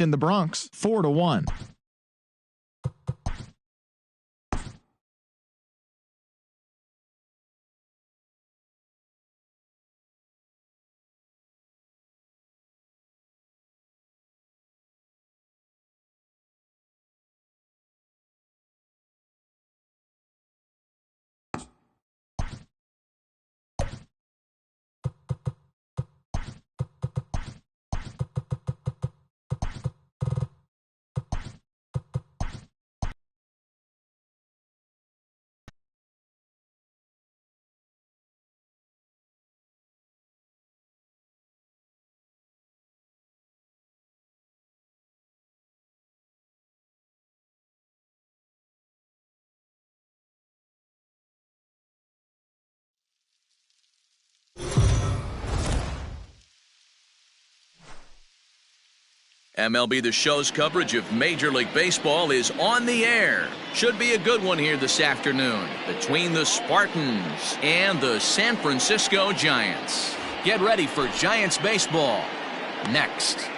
in the Bronx, 4-1. MLB The Show's coverage of Major League Baseball is on the air. Should be a good one here this afternoon between the Spartans and the San Francisco Giants. Get ready for Giants baseball next.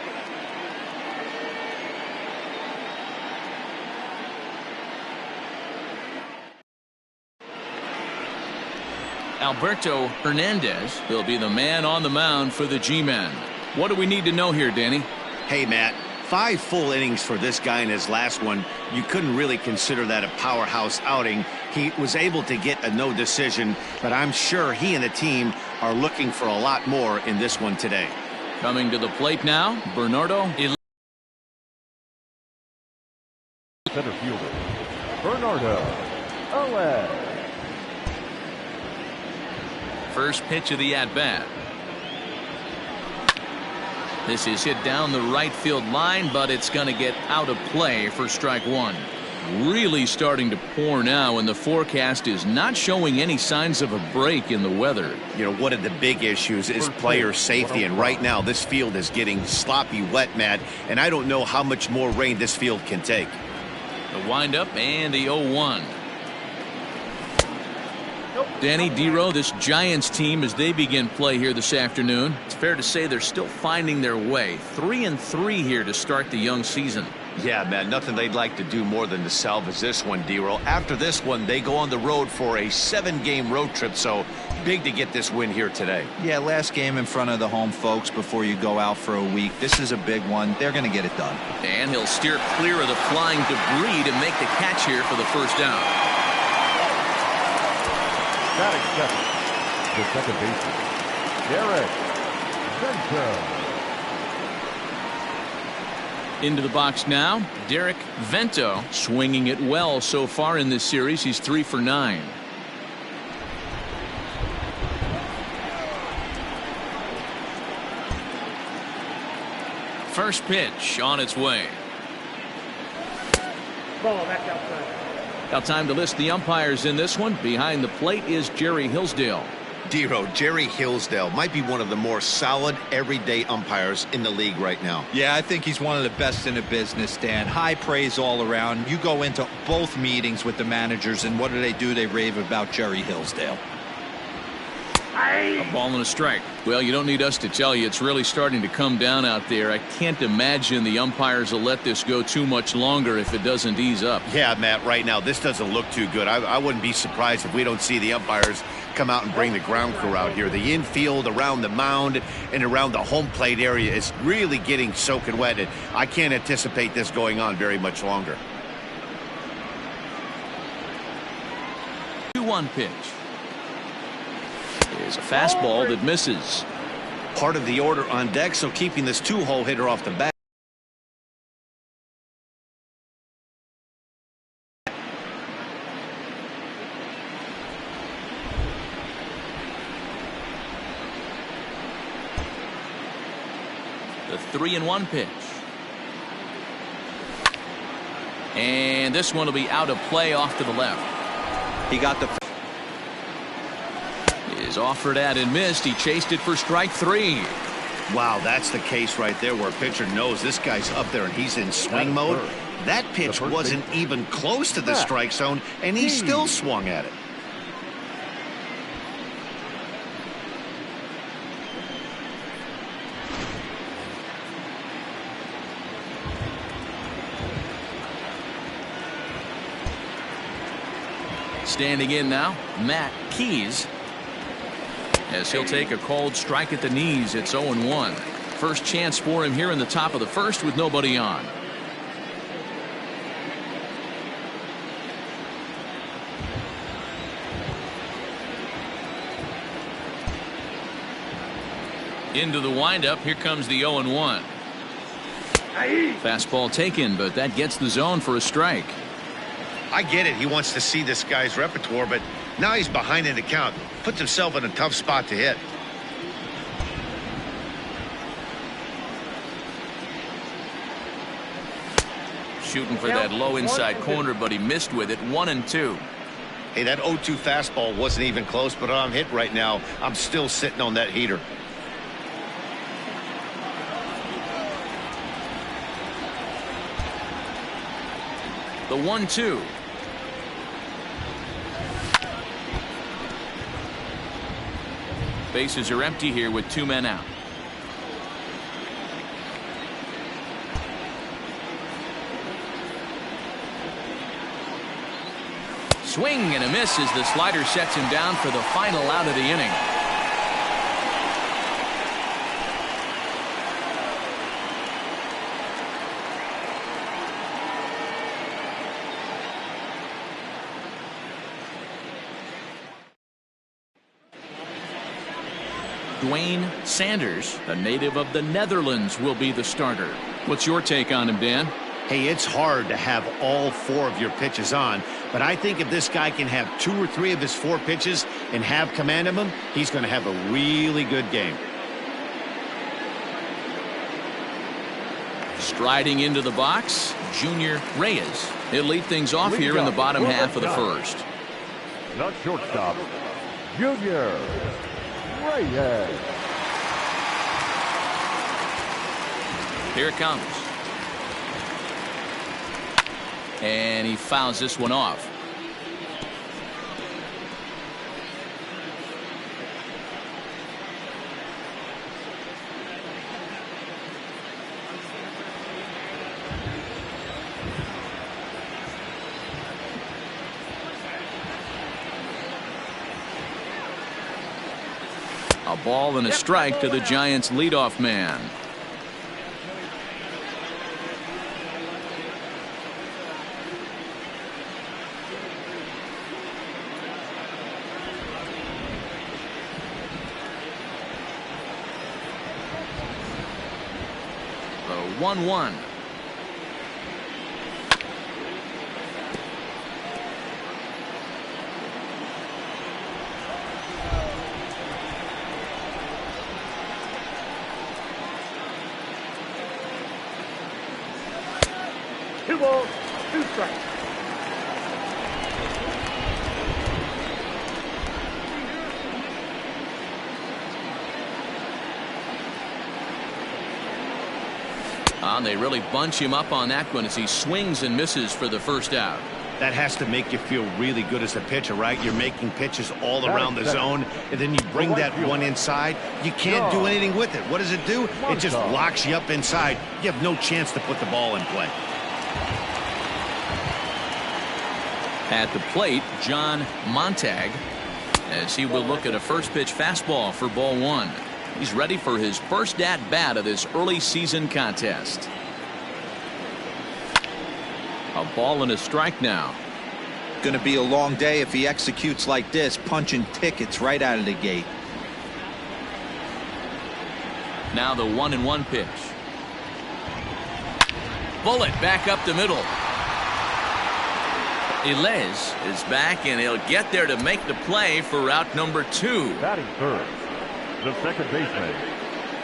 Alberto Hernandez will be the man on the mound for the G-men. What do we need to know here, Danny? Hey, Matt, 5 full innings for this guy in his last one. You couldn't really consider that a powerhouse outing. He was able to get a no decision, but I'm sure he and the team are looking for a lot more in this one today. Coming to the plate now, Bernardo. Center fielder, Bernardo. First pitch of the at-bat. This is hit down the right field line, but it's going to get out of play for strike one. Really starting to pour now, and the forecast is not showing any signs of a break in the weather. You know, one of the big issues is player safety, and right now this field is getting sloppy wet, Matt, and I don't know how much more rain this field can take. The windup and the 0-1. Danny Dero, this Giants team, as they begin play here this afternoon, it's fair to say they're still finding their way. 3-3 here to start the young season. Yeah, man, nothing they'd like to do more than to salvage this one, Dero. After this one, they go on the road for a 7-game road trip, so big to get this win here today. Yeah, last game in front of the home folks before you go out for a week. This is a big one. They're going to get it done. And he'll steer clear of the flying debris to make the catch here for the first down. Batting second, the second baseman, Derek Vento. Into the box now, Derek Vento, swinging it well so far in this series. He's 3 for 9. First pitch on its way. Ball back outside. Now time to list the umpires in this one. Behind the plate is Jerry Hillsdale. Dero, Jerry Hillsdale might be one of the more solid everyday umpires in the league right now. Yeah, I think he's one of the best in the business, Dan. High praise all around. You go into both meetings with the managers, and what do? They rave about Jerry Hillsdale. A ball and a strike. Well, you don't need us to tell you, it's really starting to come down out there. I can't imagine the umpires will let this go too much longer if it doesn't ease up. Yeah, Matt, right now this doesn't look too good. I wouldn't be surprised if we don't see the umpires come out and bring the ground crew out here. The infield around the mound and around the home plate area is really getting soaking wet, and I can't anticipate this going on very much longer. 2-1 pitch. Is a fastball that misses. Part of the order on deck, so keeping this 2-hole hitter off the bat. The 3-1 pitch. And this one will be out of play off to the left. He got the is offered at and missed. He chased it for strike 3. Wow, that's the case right there where a pitcher knows this guy's up there and he's in swing mode. That pitch wasn't even close to the strike zone, and he still swung at it. Standing in now, Matt Keys. As he'll take a called strike at the knees, it's 0-1. First chance for him here in the top of the first with nobody on. Into the windup, here comes the 0-1. Fastball taken, but that gets the zone for a strike. I get it. He wants to see this guy's repertoire, but now he's behind in the count. Puts himself in a tough spot to hit. Shooting for that low inside corner, but he missed with it. 1-2. Hey, that 0-2 fastball wasn't even close, but I'm hit right now. I'm still sitting on that heater. The 1-2. Bases are empty here with 2 men out. Swing and a miss as the slider sets him down for the final out of the inning. Dwayne Sanders, a native of the Netherlands, will be the starter. What's your take on him, Dan? Hey, it's hard to have all 4 of your pitches on, but I think if this guy can have 2 or 3 of his 4 pitches and have command of them, he's going to have a really good game. Striding into the box, Junior Reyes. He'll lead things off here in the bottom half of the first. The shortstop, Junior Reyes. Here it comes. And he fouls this one off. A ball and a strike to the Giants' leadoff man. The 1-1. Two balls, 2 strikes. They really bunch him up on that one as he swings and misses for the first out. That has to make you feel really good as a pitcher, right? You're making pitches all around the zone, and then you bring that one inside. You can't do anything with it. What does it do? It just locks you up inside. You have no chance to put the ball in play. At the plate, John Montag, as he will look at a first pitch fastball for ball 1. He's ready for his first at-bat of this early season contest. A ball and a strike now. Going to be a long day if he executes like this, punching tickets right out of the gate. Now the 1-1 pitch. Bullet back up the middle. Elias is back, and he'll get there to make the play for out number 2. Batting third, the second baseman,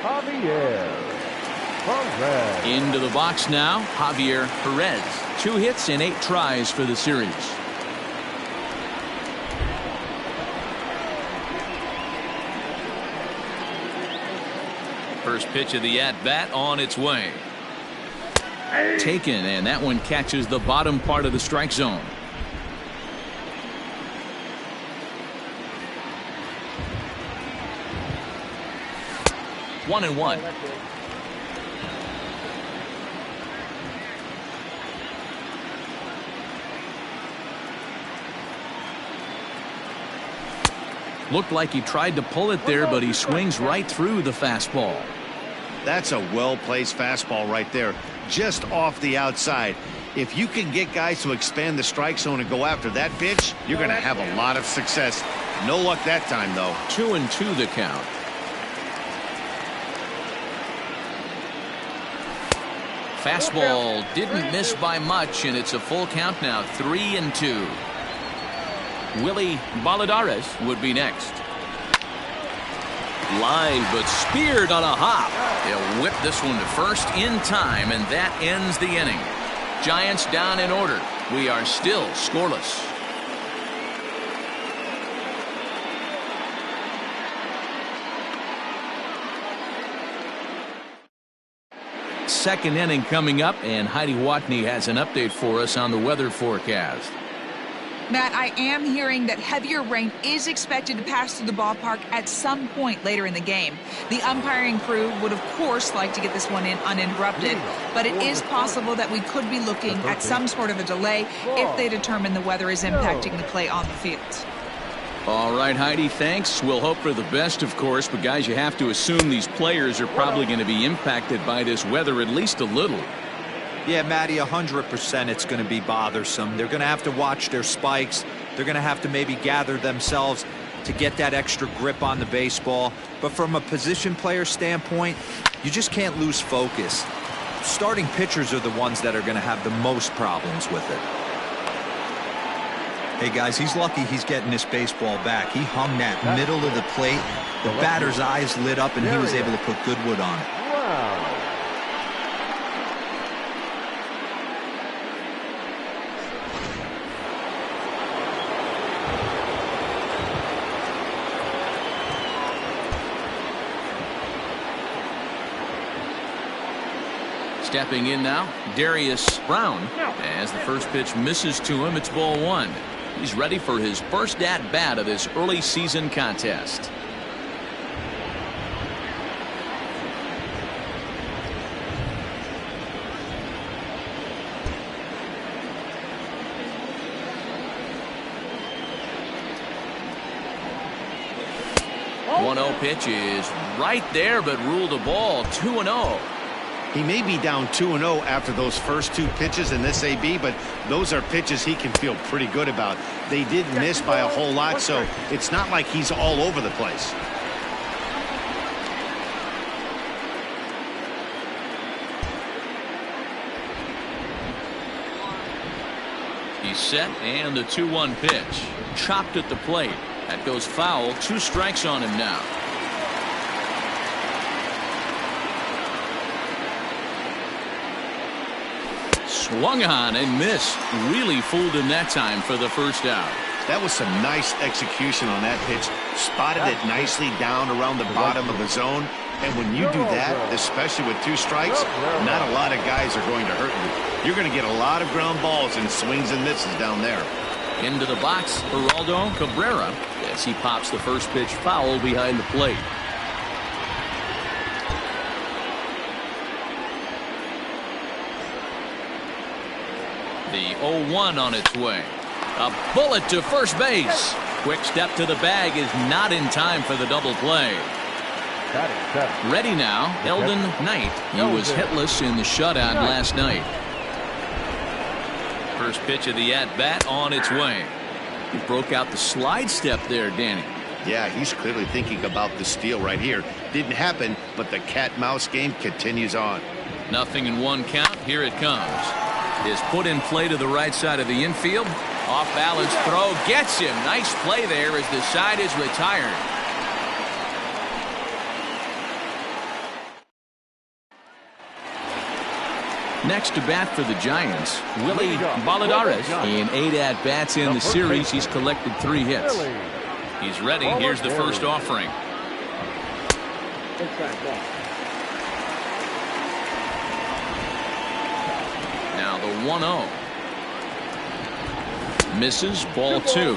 Javier Perez. Into the box now, Javier Perez. 2 hits in 8 tries for the series. First pitch of the at-bat on its way. Taken, and that one catches the bottom part of the strike zone. One and one. Looked like he tried to pull it there, but he swings right through the fastball. That's a well-placed fastball right there, just off the outside. If you can get guys to expand the strike zone and go after that pitch, you're going to have a lot of success. No luck that time, though. 2-2 the count. Fastball didn't miss by much, and it's a full count now, 3-2. Willie Balladares would be next. Line, but speared on a hop. He'll whip this one to first in time, and that ends the inning. Giants down in order. We are still scoreless. Second inning coming up, and Heidi Watney has an update for us on the weather forecast. Matt, I am hearing that heavier rain is expected to pass through the ballpark at some point later in the game. The umpiring crew would, of course, like to get this one in uninterrupted, but it is possible that we could be looking at some sort of a delay if they determine the weather is impacting the play on the field. All right, Heidi, thanks. We'll hope for the best, of course, but guys, you have to assume these players are probably going to be impacted by this weather at least a little. Yeah, Matty, 100% it's going to be bothersome. They're going to have to watch their spikes. They're going to have to maybe gather themselves to get that extra grip on the baseball. But from a position player standpoint, you just can't lose focus. Starting pitchers are the ones that are going to have the most problems with it. Hey, guys, he's lucky he's getting this baseball back. He hung that middle of the plate. The batter's eyes lit up, and he was able to put good wood on it. Wow. Stepping in now, Darius Brown. As the first pitch misses to him, it's ball one. He's ready for his first at-bat of this early season contest. Oh. 1-0 pitch is right there, but ruled a ball. 2-0. He may be down 2-0 after those first two pitches in this AB, but those are pitches he can feel pretty good about. They did miss by a whole lot, so it's not like he's all over the place. He's set, and the 2-1 pitch. Chopped at the plate. That goes foul. 2 strikes on him now. Swung on and missed. Really fooled him that time for the first out. That was some nice execution on that pitch. Spotted it nicely down around the bottom of the zone. And when you do that, especially with 2 strikes, not a lot of guys are going to hurt you. You're going to get a lot of ground balls and swings and misses down there. Into the box, Geraldo Cabrera, as he pops the first pitch foul behind the plate. The 0-1 on its way. A bullet to first base. Quick step to the bag is not in time for the double play. Ready now, Eldon Knight. He was hitless in the shutout last night. First pitch of the at-bat on its way. He broke out the slide step there, Danny. Yeah, he's clearly thinking about the steal right here. Didn't happen, but the cat-mouse game continues on. 0-1 count. Here it comes. Is put in play to the right side of the infield. Off balance throw gets him. Nice play there as the side is retired. Next to bat for the Giants, Willie Balladares. In 8 at-bats in the series, he's collected 3 hits. He's ready. Here's the first offering. Now the 1-0. Misses, ball 2.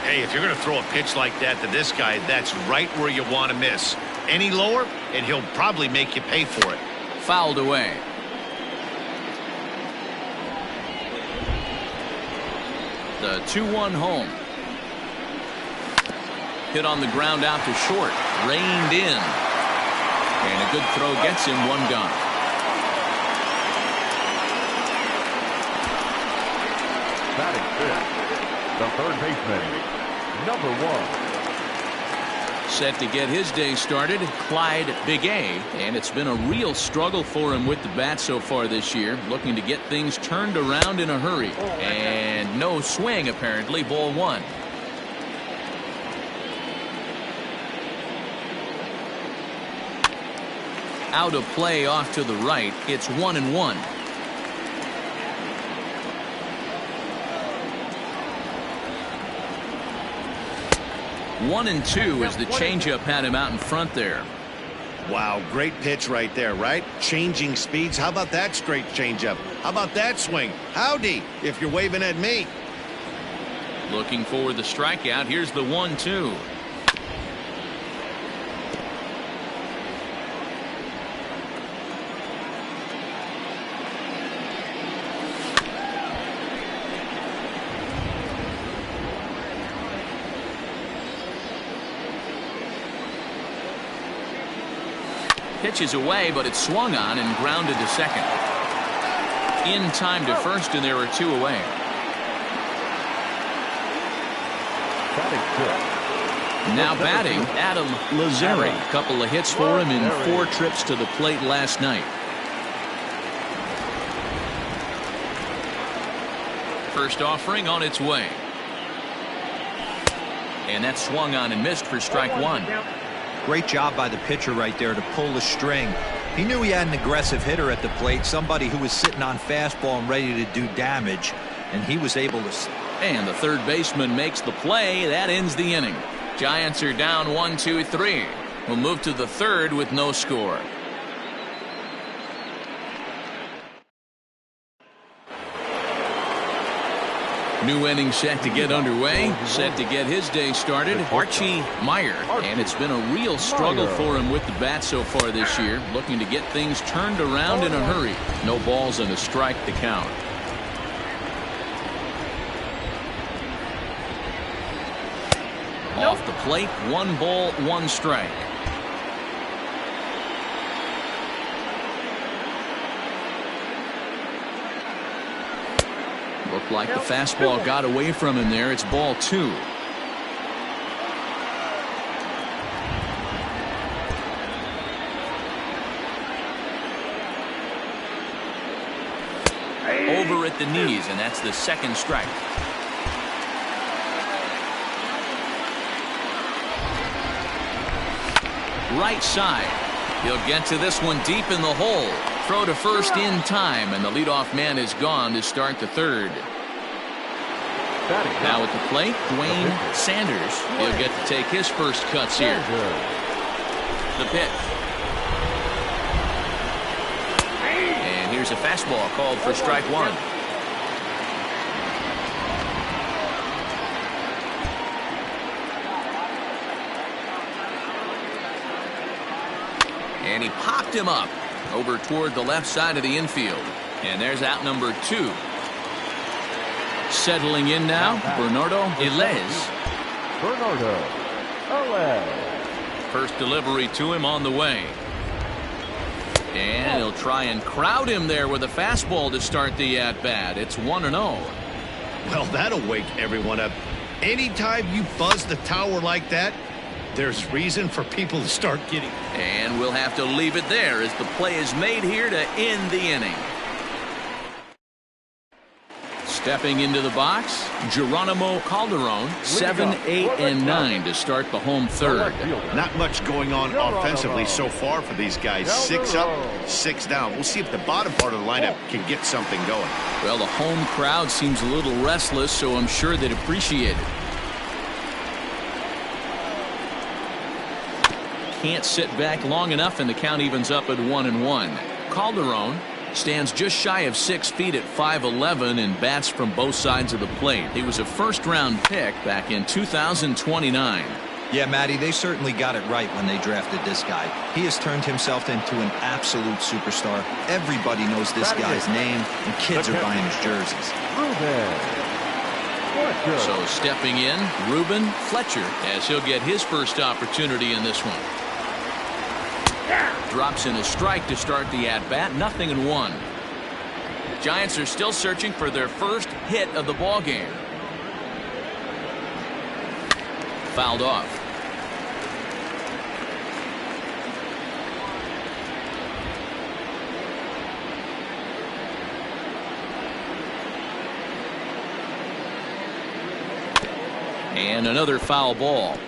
Hey, if you're going to throw a pitch like that to this guy, that's right where you want to miss. Any lower, and he'll probably make you pay for it. Fouled away. The 2-1 home. Hit on the ground out to short. Reined in. And a good throw gets him one gone. Batting fifth, the third baseman, number 1. Set to get his day started, Clyde Big A, and it's been a real struggle for him with the bat so far this year, looking to get things turned around in a hurry. And no swing, apparently. Ball 1. Out of play off to the right. It's 1-1. 1-2 as the changeup had him out in front there. Wow, great pitch right there, right? Changing speeds. How about that straight changeup? How about that swing? Howdy, if you're waving at me. Looking for the strikeout. Here's the 1-2. Pitches away, but it's swung on and grounded to second. In time to first, and there are 2 away. Now batting, Adam Lazzari. A couple of hits for him in 4 trips to the plate last night. First offering on its way. And that swung on and missed for strike 1. Great job by the pitcher right there to pull the string. He knew he had an aggressive hitter at the plate, somebody who was sitting on fastball and ready to do damage, and he was able to. And the third baseman makes the play. That ends the inning. Giants are down 1-2-3. We'll move to the third with no score. New inning set to get underway. Set to get his day started, Archie Meyer. And it's been a real struggle for him with the bat so far this year. Looking to get things turned around in a hurry. No balls and a strike to count. Off the plate, 1 ball, 1 strike. Looked like the fastball got away from him there. It's ball 2. Over at the knees, and that's the second strike. Right side. He'll get to this one deep in the hole. Throw to first in time, and the leadoff man is gone to start the third. Now at the plate, Dwayne Sanders. He'll get to take his first cuts here. The pitch. And here's a fastball called for strike 1. And he popped him up over toward the left side of the infield. And there's out number 2. Settling in now, Bernardo Elez. First delivery to him on the way. And he'll try and crowd him there with a fastball to start the at-bat. It's 1-0. Well, that'll wake everyone up. Anytime you buzz the tower like that, there's reason for people to start getting. And we'll have to leave it there as the play is made here to end the inning. Stepping into the box, Geronimo Calderon, 7, 8, and 9 to start the home third. Not much going on offensively so far for these guys. 6 up, 6 down. We'll see if the bottom part of the lineup can get something going. Well, the home crowd seems a little restless, so I'm sure they'd appreciate it. Can't sit back long enough, and the count evens up at 1-1. Calderon stands just shy of 6 feet at 5'11" and bats from both sides of the plate. He was a first-round pick back in 2029. Yeah, Matty, they certainly got it right when they drafted this guy. He has turned himself into an absolute superstar. Everybody knows this guy's name, and kids are buying his jerseys. So stepping in, Ruben Fletcher, as he'll get his first opportunity in this one. Drops in a strike to start the at-bat, 0-1. Giants are still searching for their first hit of the ball game. Fouled off. And another foul ball.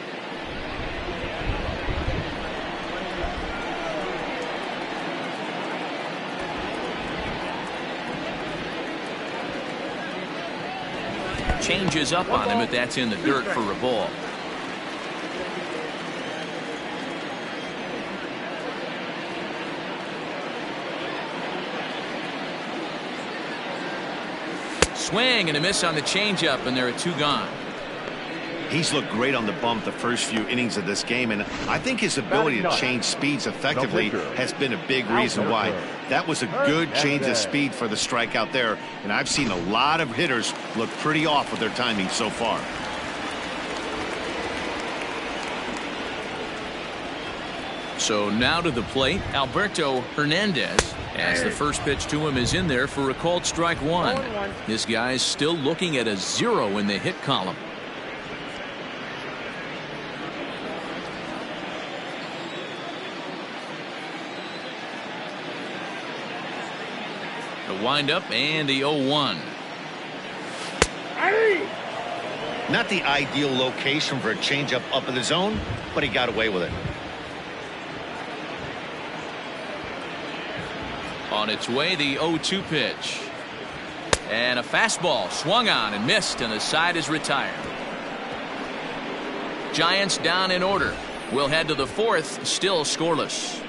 Changes up on him, but that's in the dirt for a ball. Swing and a miss on the changeup, and there are 2 gone. He's looked great on the bump the first few innings of this game, and I think his ability to change speeds effectively has been a big reason why. That was a good change of speed for the strikeout there, and I've seen a lot of hitters look pretty off with their timing so far. So now to the plate, Alberto Hernandez, as the first pitch to him is in there for a called strike 1. This guy's still looking at a 0 in the hit column. The windup and the 0-1. Not the ideal location for a changeup up in the zone, but he got away with it. On its way, the 0-2 pitch. And a fastball swung on and missed, and the side is retired. Giants down in order. We'll head to the 4th, still scoreless.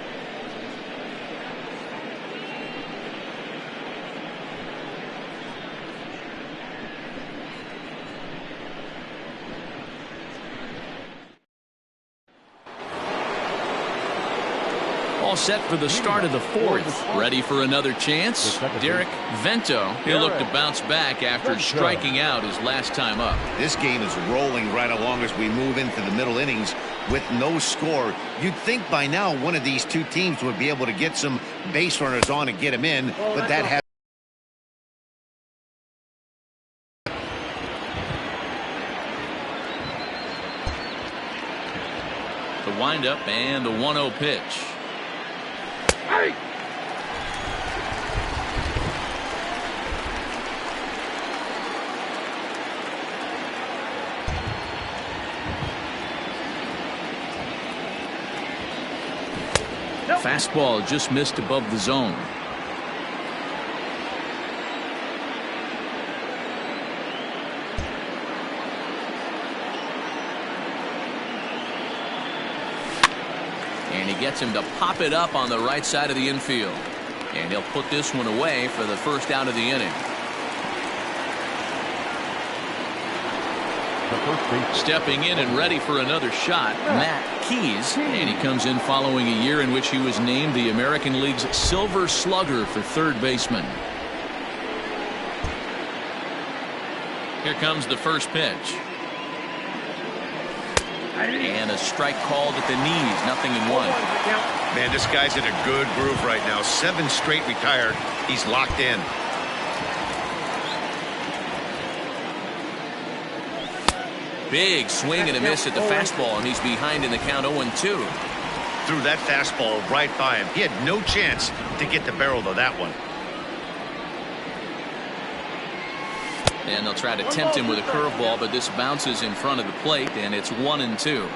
All set for the start of the 4th. Ready for another chance? Derek Vento. He'll look to bounce back after striking out his last time up. This game is rolling right along as we move into the middle innings with no score. You'd think by now one of these 2 teams would be able to get some base runners on and get them in, but that has the windup and the 1-0 pitch. Fastball just missed above the zone. And he gets him to pop it up on the right side of the infield. And he'll put this one away for the first out of the inning. Stepping in and ready for another shot, Matt Keys, and he comes in following a year in which he was named the American League's Silver Slugger for third baseman. Here comes the first pitch. And a strike called at the knees, 0-1. Man, this guy's in a good groove right now. 7 straight retired. He's locked in. Big swing and a miss at the fastball, and he's behind in the count 0-2. Threw that fastball right by him. He had no chance to get the barrel to that one. And they'll try to tempt him with a curveball, but this bounces in front of the plate, and it's 1-2.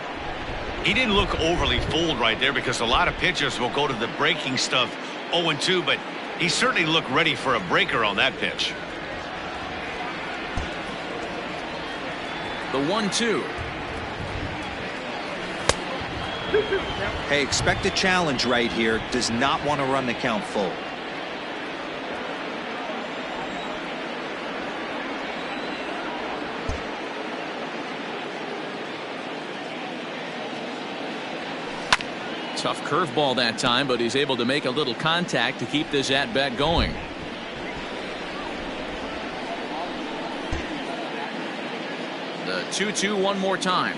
He didn't look overly fooled right there because a lot of pitchers will go to the breaking stuff 0-2, but he certainly looked ready for a breaker on that pitch. The 1-2. Hey, expect a challenge right here. Does not want to run the count full. Tough curveball that time, but he's able to make a little contact to keep this at-bat going. The 2-2 one more time.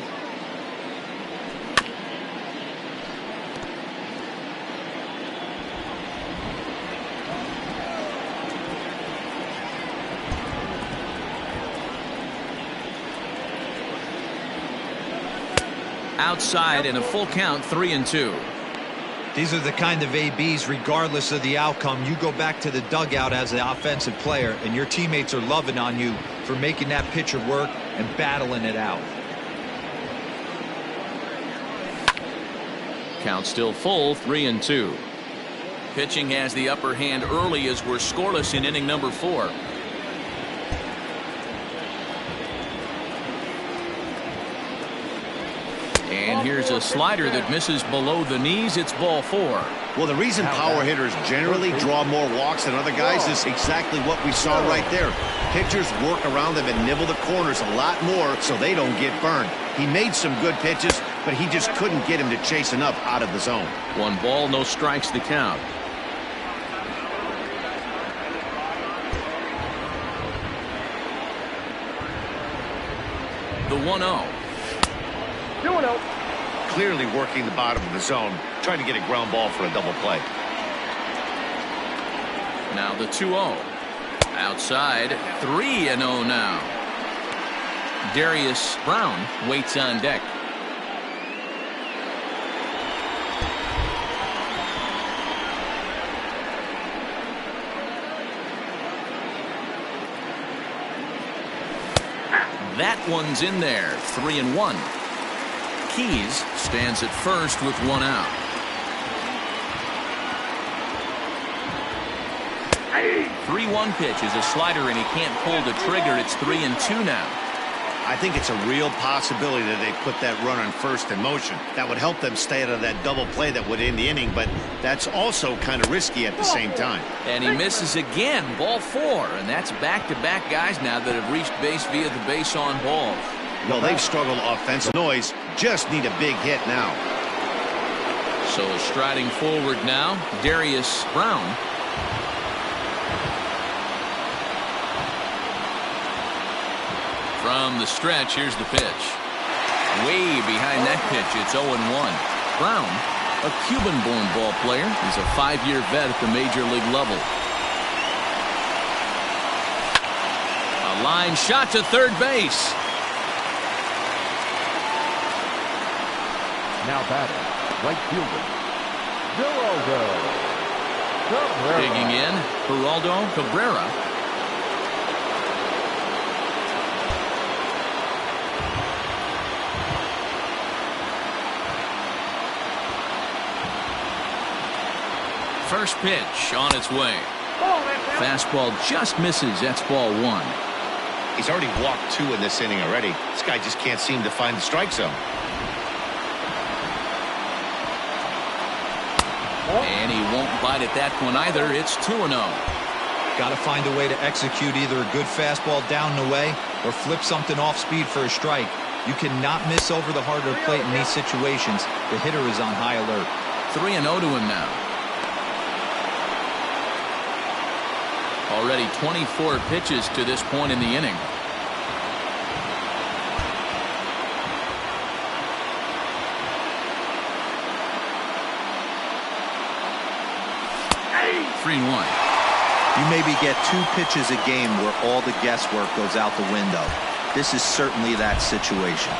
Outside in a full count, 3-2. These are the kind of ABs, regardless of the outcome, you go back to the dugout as an offensive player, and your teammates are loving on you for making that pitcher work and battling it out. Count still full, 3-2. Pitching has the upper hand early as we're scoreless in inning number 4. And here's a slider that misses below the knees. It's ball 4. Well, the reason power hitters generally draw more walks than other guys is exactly what we saw right there. Pitchers work around them and nibble the corners a lot more so they don't get burned. He made some good pitches, but he just couldn't get him to chase enough out of the zone. 1 ball, no strikes the count. The 1-0. Clearly working the bottom of the zone, trying to get a ground ball for a double play. Now the 2-0. Outside, 3-0 now. Darius Brown waits on deck. That one's in there, 3-1. Keys stands at first with 1 out. 3-1 pitch is a slider, and he can't pull the trigger. It's 3-2 now. I think it's a real possibility that they put that run on first in motion. That would help them stay out of that double play that would end the inning, but that's also kind of risky at the same time. And he misses again, ball 4, and that's back-to-back guys now that have reached base via the base on balls. Well, they've struggled offensive noise, just need a big hit now. So striding forward now, Darius Brown. From the stretch, here's the pitch. Way behind that pitch, it's 0-1. Brown, a Cuban-born ball player, is a 5-year vet at the major league level. A line shot to third base. Now batting, right fielder, Geraldo Cabrera. Digging in, Geraldo Cabrera. First pitch on its way. Fastball just misses. That's ball 1. He's already walked 2 in this inning already. This guy just can't seem to find the strike zone. And he won't bite at that one either. It's 2-0. Got to find a way to execute either a good fastball down and away or flip something off speed for a strike. You cannot miss over the heart of the plate in these situations. The hitter is on high alert. 3-0 to him now. Already 24 pitches to this point in the inning. You maybe get 2 pitches a game where all the guesswork goes out the window. This is certainly that situation.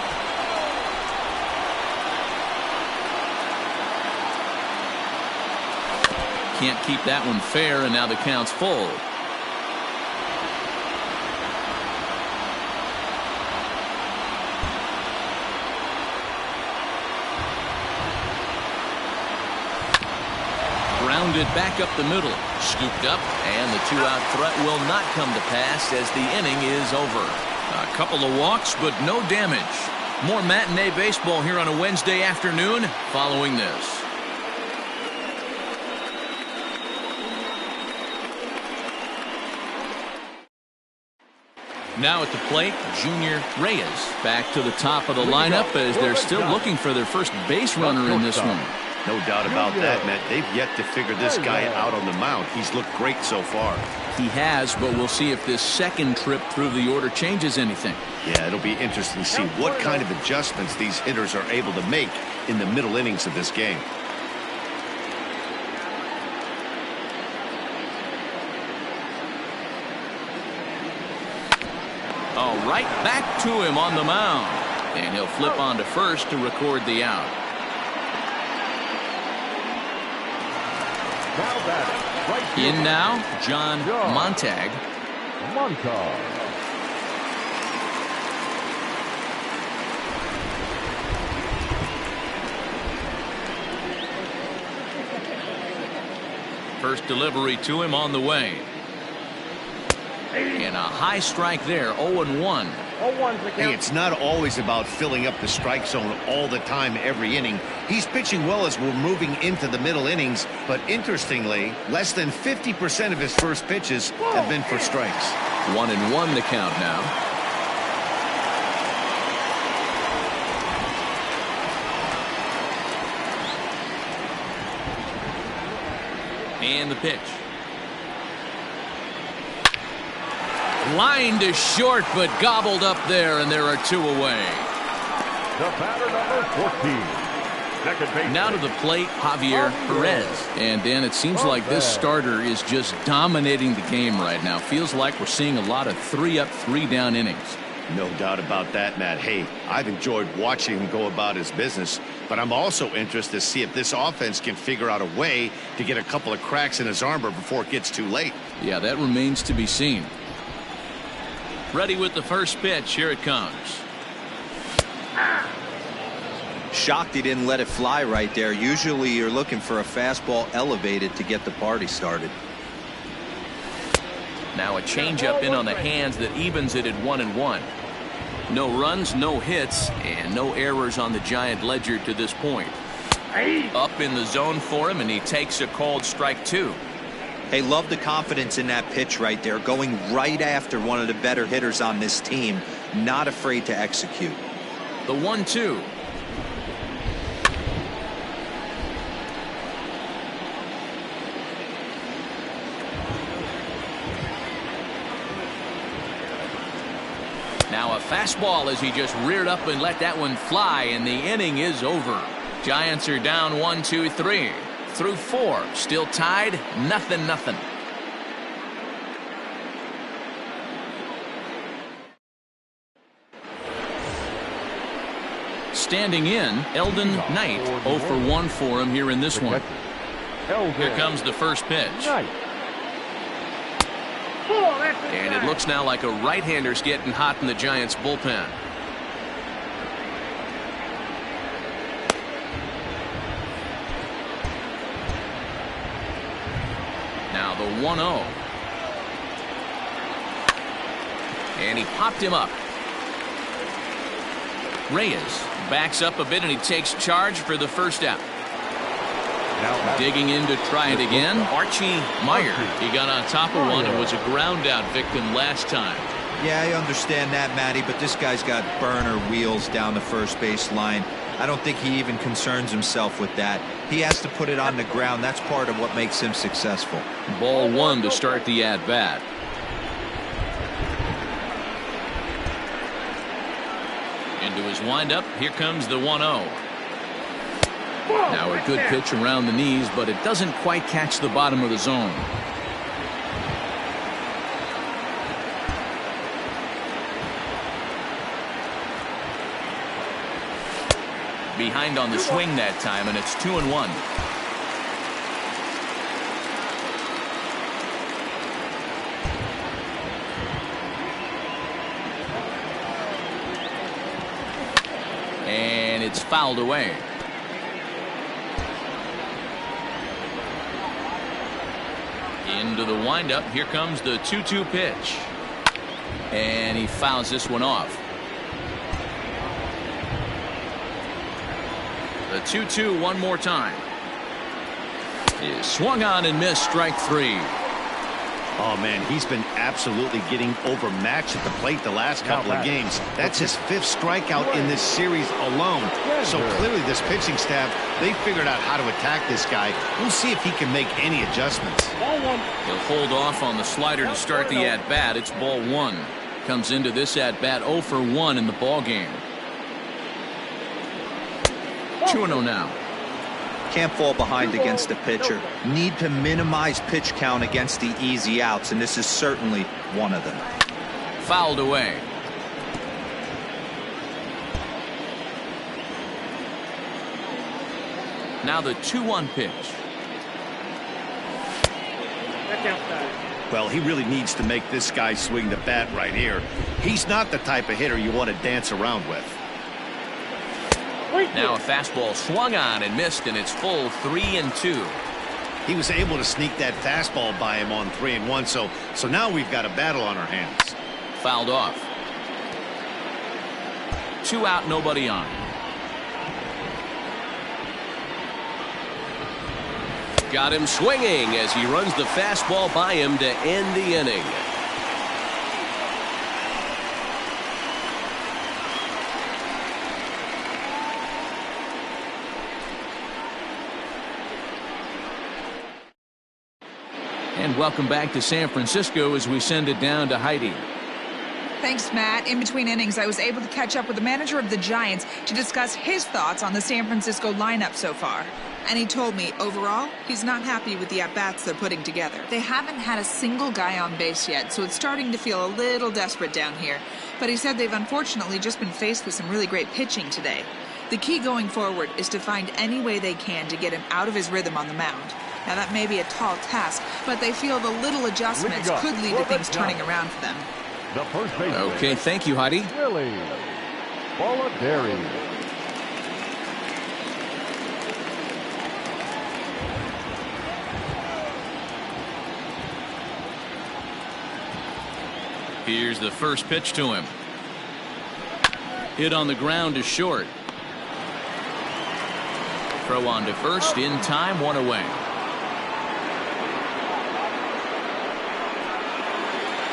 Can't keep that one fair, and now the count's full. Grounded back up the middle, scooped up, and the 2-out threat will not come to pass as the inning is over. A couple of walks, but no damage. More matinee baseball here on a Wednesday afternoon following this. Now at the plate, Junior Reyes back to the top of the lineup as they're still looking for their first base runner in this one. No doubt about that, Matt. They've yet to figure this guy out on the mound. He's looked great so far. He has, but we'll see if this second trip through the order changes anything. Yeah, it'll be interesting to see what kind of adjustments these hitters are able to make in the middle innings of this game. All right, back to him on the mound. And he'll flip on to first to record the out. In now, John Montag. First delivery to him on the way. And a high strike there, 0-1. Hey, it's not always about filling up the strike zone all the time every inning. He's pitching well as we're moving into the middle innings, but interestingly, less than 50% of his first pitches have been for strikes. 1-1 the count now. And the pitch. Line to short, but gobbled up there, and there are two away. The batter, number 14. Second base. Now to the plate, Javier Perez. And Dan, it seems like this starter is just dominating the game right now. Feels like we're seeing a lot of 3-up, 3-down innings. No doubt about that, Matt. Hey, I've enjoyed watching him go about his business, but I'm also interested to see if this offense can figure out a way to get a couple of cracks in his armor before it gets too late. Yeah, that remains to be seen. Ready with the first pitch. Here it comes. Shocked he didn't let it fly right there. Usually you're looking for a fastball elevated to get the party started. Now a changeup in on the hands that evens it at 1-1. No runs, no hits, and no errors on the Giant ledger to this point. Up in the zone for him, and he takes a called strike 2. Hey, love the confidence in that pitch right there, going right after one of the better hitters on this team, not afraid to execute. The 1-2. Now a fastball as he just reared up and let that one fly, and the inning is over. Giants are down 1-2-3. Through 4, still tied, 0-0. Standing in, Eldon Knight, 0 for 1 for him here in this one. Here comes the first pitch. And it looks now like a right-hander's getting hot in the Giants bullpen. Now the 1-0. And he popped him up. Reyes backs up a bit, and he takes charge for the first out. Digging in to try it again, Archie Meyer. He got on top of one and was a ground out victim last time. Yeah, I understand that, Matty, but this guy's got burner wheels down the first base line. I don't think he even concerns himself with that. He has to put it on the ground. That's part of what makes him successful. Ball 1 to start the at-bat. Into his windup, here comes the 1-0. Now a good pitch around the knees, but it doesn't quite catch the bottom of the zone. Behind on the swing that time, and it's 2-1. And it's fouled away. Into the windup. Here comes the 2-2 pitch. And he fouls this one off. The 2-2 one more time. Is swung on and missed, strike 3. Oh, man, he's been absolutely getting overmatched at the plate the last couple of games. That's his 5th strikeout in this series alone. So clearly this pitching staff, they figured out how to attack this guy. We'll see if he can make any adjustments. He'll hold off on the slider to start the at-bat. It's ball 1. Comes into this at-bat 0 for 1 in the ball game. 2-0 now. Can't fall behind against the pitcher. Need to minimize pitch count against the easy outs, and this is certainly one of them. Fouled away. Now the 2-1 pitch. Well, he really needs to make this guy swing the bat right here. He's not the type of hitter you want to dance around with. Now a fastball swung on and missed, and it's full 3-2. He was able to sneak that fastball by him on 3-1, so now we've got a battle on our hands. Fouled off. 2 out, nobody on. Got him swinging as he runs the fastball by him to end the inning. And welcome back to San Francisco as we send it down to Heidi. Thanks, Matt. In between innings, I was able to catch up with the manager of the Giants to discuss his thoughts on the San Francisco lineup so far. And he told me, overall, he's not happy with the at-bats they're putting together. They haven't had a single guy on base yet, so it's starting to feel a little desperate down here. But he said they've unfortunately just been faced with some really great pitching today. The key going forward is to find any way they can to get him out of his rhythm on the mound. Now, that may be a tall task, but they feel the little adjustments could lead to things turning around for them. The first baseman. Okay, thank you, Heidi. Willie Bolladeri. Here's the first pitch to him. Hit on the ground to short. Throw on to first in time, 1 away.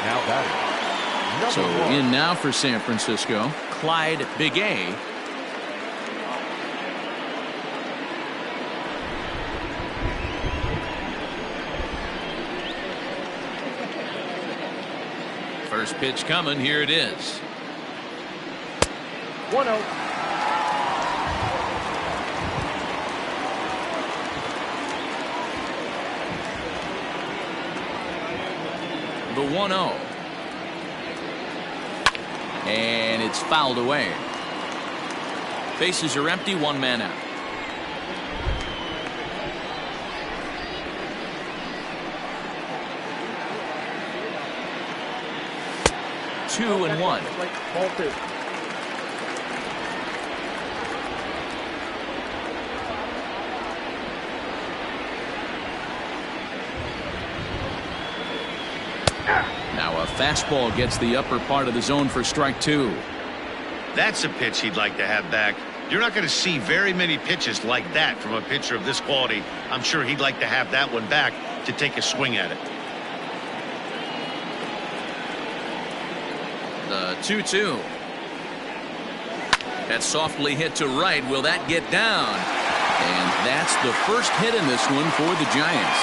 Now batting. So in now for San Francisco, Clyde Big A. First pitch coming, here it is. 1-0. The 1-0. And it's fouled away. Bases are empty, 1 man out. Two and 1. Now a fastball gets the upper part of the zone for strike 2. That's a pitch he'd like to have back. You're not going to see very many pitches like that from a pitcher of this quality. I'm sure he'd like to have that one back to take a swing at it. The 2-2. That's softly hit to right. Will that get down? And that's the first hit in this one for the Giants.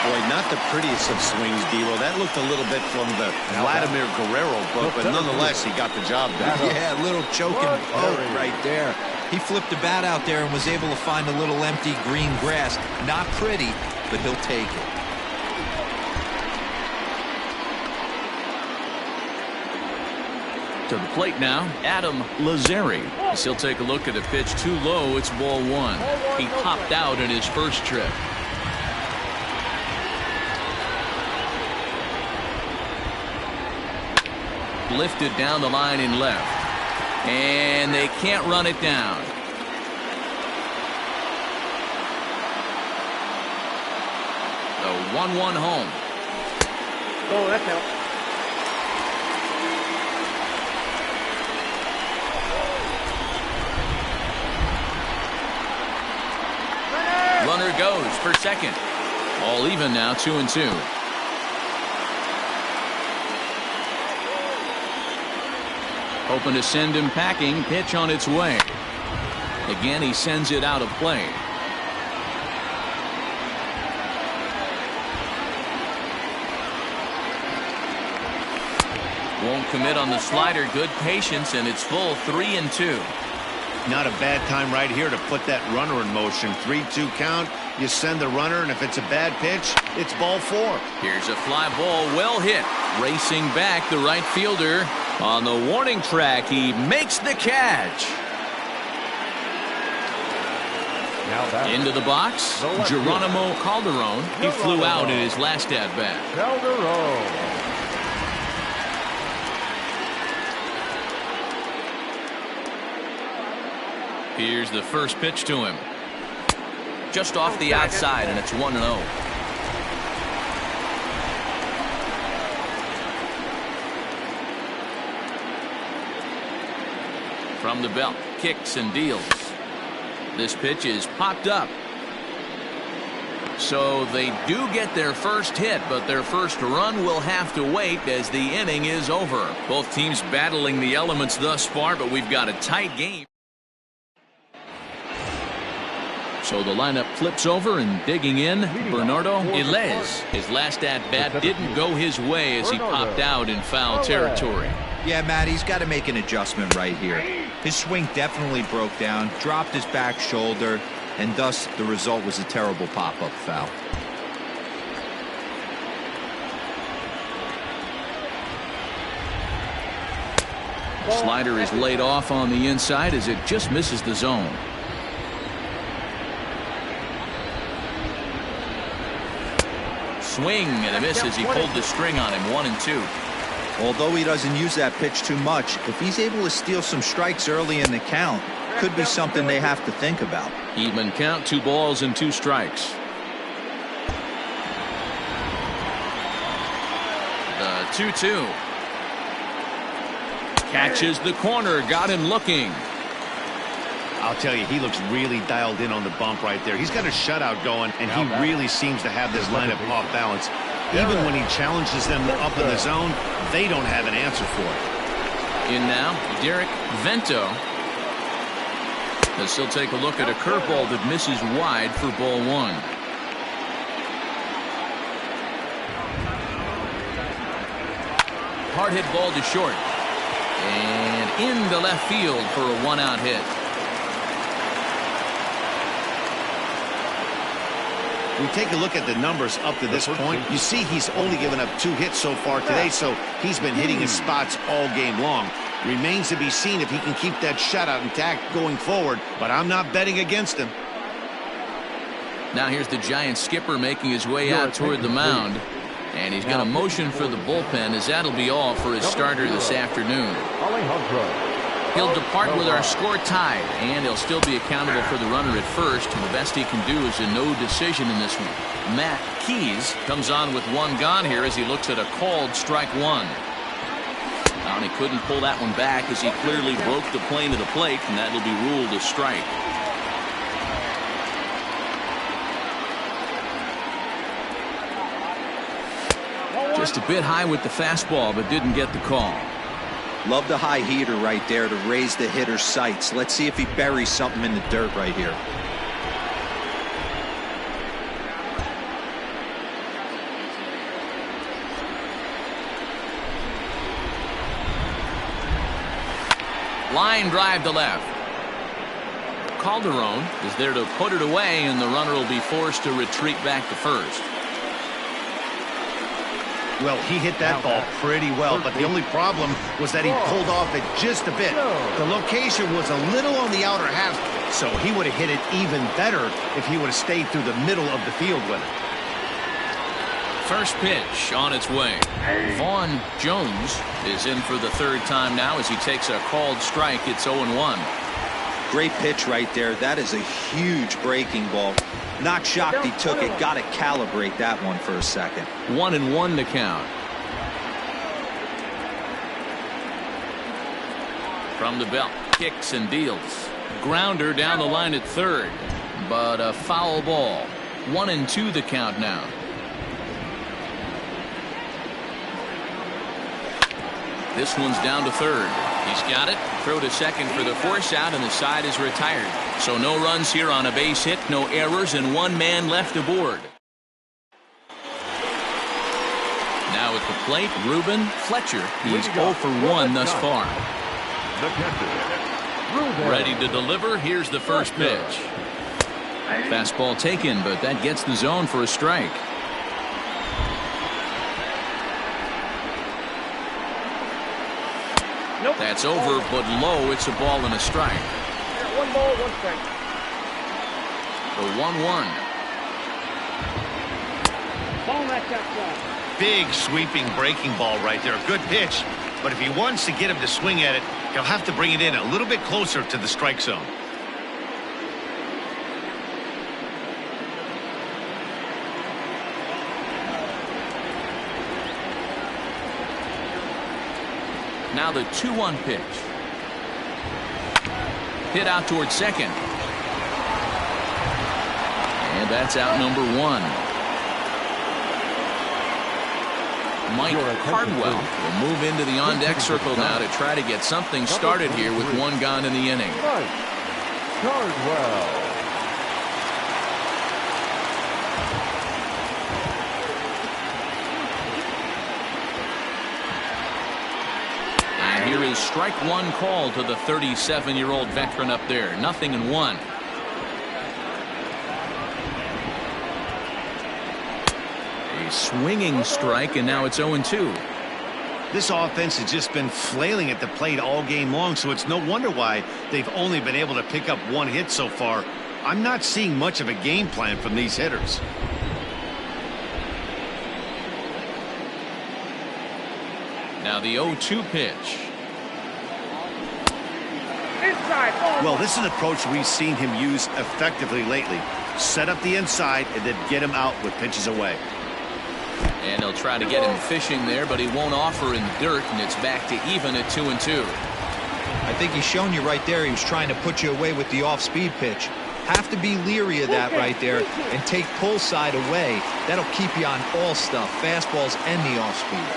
Boy, not the prettiest of swings, D'Lo. That looked a little bit from the Vladimir Guerrero book, but nonetheless, he got the job done. Yeah, a little choking poke right there. He flipped the bat out there and was able to find a little empty green grass. Not pretty, but he'll take it. To the plate now, Adam Lazzari. As he'll take a look at a pitch too low, it's ball 1. He popped out in his first trip. Lifted down the line in left. And they can't run it down. The 1-1 home. Oh, that's out. Runner goes for second. All even now, 2-2. Hoping to send him packing. Pitch on its way. Again, he sends it out of play. Won't commit on the slider. Good patience, and it's full 3-2. Not a bad time right here to put that runner in motion. 3-2 count. You send the runner, and if it's a bad pitch, it's ball 4. Here's a fly ball, well hit. Racing back, the right fielder on the warning track. He makes the catch. Into the box, Geronimo Calderon. He flew out in his last at-bat. Calderon. Here's the first pitch to him. Just off the outside, and it's 1-0. From the belt, kicks and deals. This pitch is popped up. So they do get their first hit, but their first run will have to wait as the inning is over. Both teams battling the elements thus far, but we've got a tight game. So the lineup flips over, and digging in, Bernardo Ilez. His last at-bat didn't go his way as he popped out in foul territory. Yeah, Matt, he's got to make an adjustment right here. His swing definitely broke down, dropped his back shoulder, and thus the result was a terrible pop-up foul. Slider is laid off on the inside as it just misses the zone. Swing and a miss as he pulled the string on him. 1-2. Although he doesn't use that pitch too much, if he's able to steal some strikes early in the count, could be something they have to think about. Even count, 2 balls and 2 strikes. The 2-2. Catches the corner, got him looking. I'll tell you, he looks really dialed in on the bump right there. He's got a shutout going, and he really seems to have this lineup off balance. Even when he challenges them up in the zone, they don't have an answer for it. In now, Derek Vento. As he'll take a look at a curveball that misses wide for ball 1. Hard hit ball to short. And into left field for a 1-out hit. We take a look at the numbers up to this point. You see he's only given up 2 hits so far today, so he's been hitting his spots all game long. Remains to be seen if he can keep that shutout intact going forward, but I'm not betting against him. Now here's the Giants skipper making his way out toward the mound, and he's going to motion for the bullpen, as that'll be all for his starter this afternoon. He'll depart with our score tied, and he'll still be accountable for the runner at first. And the best he can do is a no decision in this one. Matt Keys comes on with 1 gone here as he looks at a called strike 1. And he couldn't pull that one back as he clearly broke the plane of the plate, and that'll be ruled a strike. Just a bit high with the fastball, but didn't get the call. Love the high heater right there to raise the hitter's sights. Let's see if he buries something in the dirt right here. Line drive to left. Calderon is there to put it away, and the runner will be forced to retreat back to first. Well, he hit that ball pretty well, but the only problem was that he pulled off it just a bit. The location was a little on the outer half, so he would have hit it even better if he would have stayed through the middle of the field with it. First pitch on its way. Vaughn Jones is in for the 3rd time now as he takes a called strike. It's 0-1. Great pitch right there. That is a huge breaking ball. Not shocked he took it. Got to calibrate that one for a second. 1-1 to count. From the belt, kicks and deals. Grounder down the line at 3rd, but a foul ball. 1-2 the count now. This one's down to 3rd. He's got it. Throw to second for the force out, and the side is retired. So no runs here on a base hit, no errors, and one man left aboard. Now at the plate, Ruben Fletcher. He's 0 for 1 thus far. The catcher, Ready to deliver. Here's the first pitch. Fastball taken, but that gets the zone for a strike. Nope. That's over, but low. It's a ball and a strike. One ball, one strike. The 1-1. Ball match outside. Big sweeping breaking ball right there. Good pitch. But if he wants to get him to swing at it, he'll have to bring it in a little bit closer to the strike zone. Now the 2-1 pitch. Hit out towards second. And that's out number 1. Mike Cardwell will move into the on-deck circle now to try to get something started here with one gone in the inning. Mike Cardwell. And here is strike one call to the 37-year-old veteran up there. 0-1. Swinging strike, and now it's 0-2. This offense has just been flailing at the plate all game long, so it's no wonder why they've only been able to pick up one hit so far. I'm not seeing much of a game plan from these hitters. Now the 0-2 pitch. Inside. Well, this is an approach we've seen him use effectively lately. Set up the inside and then get him out with pitches away. And he'll try to get him fishing there, but he won't offer in the dirt, and it's back to even at 2-2. I think he's shown you right there he was trying to put you away with the off-speed pitch. Have to be leery of that right there and take pull side away. That'll keep you on all stuff, fastballs and the off-speed.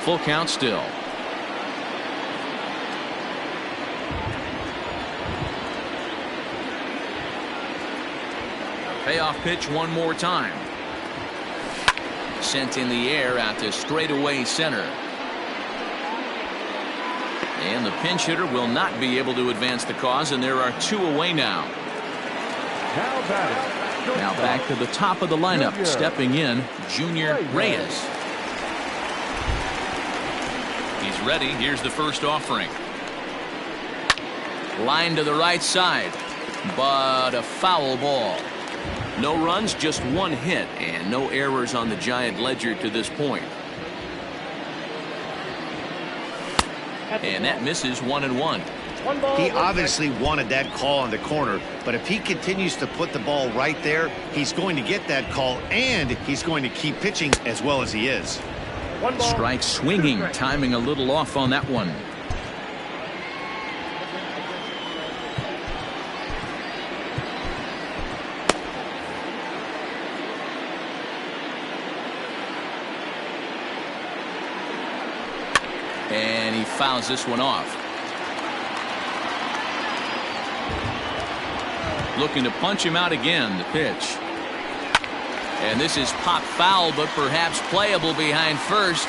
Full count still. Payoff pitch one more time. Sent in the air out to straightaway center. And the pinch hitter will not be able to advance the cause, and there are 2 away now. Now back to the top of the lineup, stepping in, Junior Reyes. He's ready. Here's the first offering. Line to the right side, but a foul ball. No runs, just one hit, and no errors on the Giant ledger to this point. And that misses 1-1. He obviously wanted that call on the corner, but if he continues to put the ball right there, he's going to get that call, and he's going to keep pitching as well as he is. Strike swinging, timing a little off on that one. And he fouls this one off. Looking to punch him out again, the pitch. And this is pop foul, but perhaps playable behind first.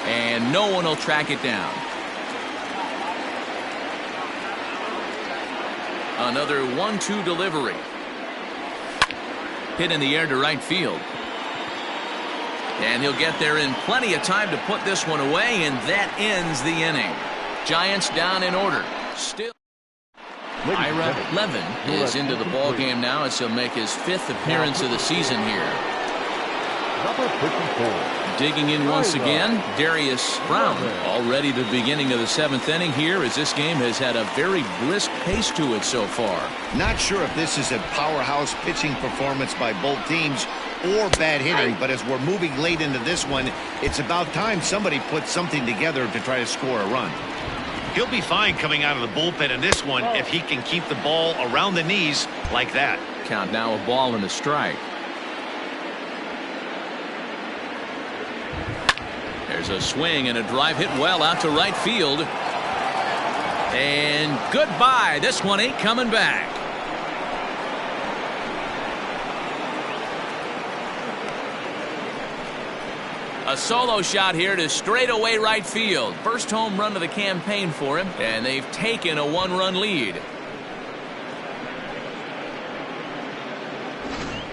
And no one will track it down. Another 1-2 delivery. Hit in the air to right field. And he'll get there in plenty of time to put this one away, and that ends the inning. Giants down in order. Still. Ira Levin is into the ball game now as he'll make his 5th appearance of the season here. Number 54. Digging in once again, Darius Brown. Already the beginning of the 7th inning here, as this game has had a very brisk pace to it so far. Not sure if this is a powerhouse pitching performance by both teams or bad hitting, but as we're moving late into this one, it's about time somebody puts something together to try to score a run. He'll be fine coming out of the bullpen in this one if he can keep the ball around the knees like that. Count now a ball and a strike. There's a swing and a drive hit well out to right field. And goodbye. This one ain't coming back. A solo shot here to straightaway right field. First home run of the campaign for him, and they've taken a one-run lead.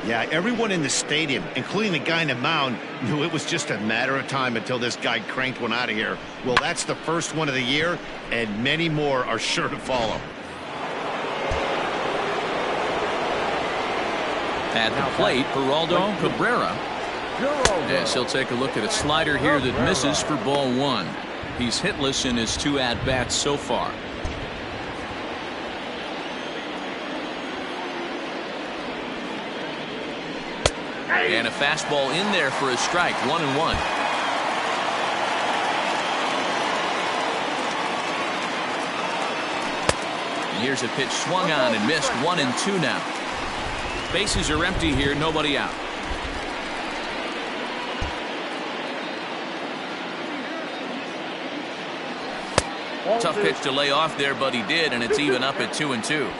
Yeah, everyone in the stadium, including the guy in the mound, knew it was just a matter of time until this guy cranked one out of here. Well, that's the first one of the year, and many more are sure to follow. At the plate, Geraldo Cabrera. Yes, he'll take a look at a slider here that misses for ball one. He's hitless in his 2 at-bats so far. And a fastball in there for a strike. 1-1. And here's a pitch swung on and missed. 1-2 now. Bases are empty here. Nobody out. Tough pitch to lay off there, but he did, and it's even up at 2-2.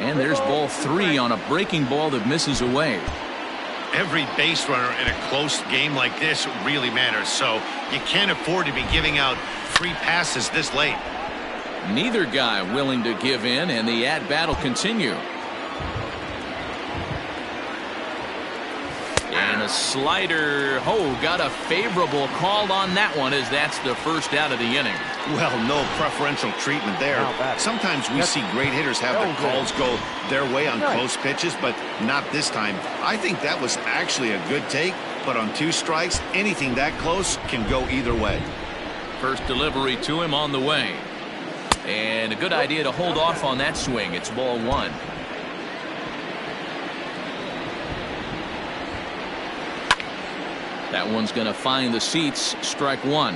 And there's ball 3 on a breaking ball that misses away. Every base runner in a close game like this really matters, so you can't afford to be giving out free passes this late. Neither guy willing to give in, and the at-bat will continue. And a slider. Oh, got a favorable call on that one, as that's the first out of the inning. Well, no preferential treatment there. Sometimes we see great hitters have the calls go their way on close pitches, but not this time. I think that was actually a good take, but on 2 strikes, anything that close can go either way. First delivery to him on the way. And a good idea to hold off on that swing. It's ball 1. That one's going to find the seats. Strike 1.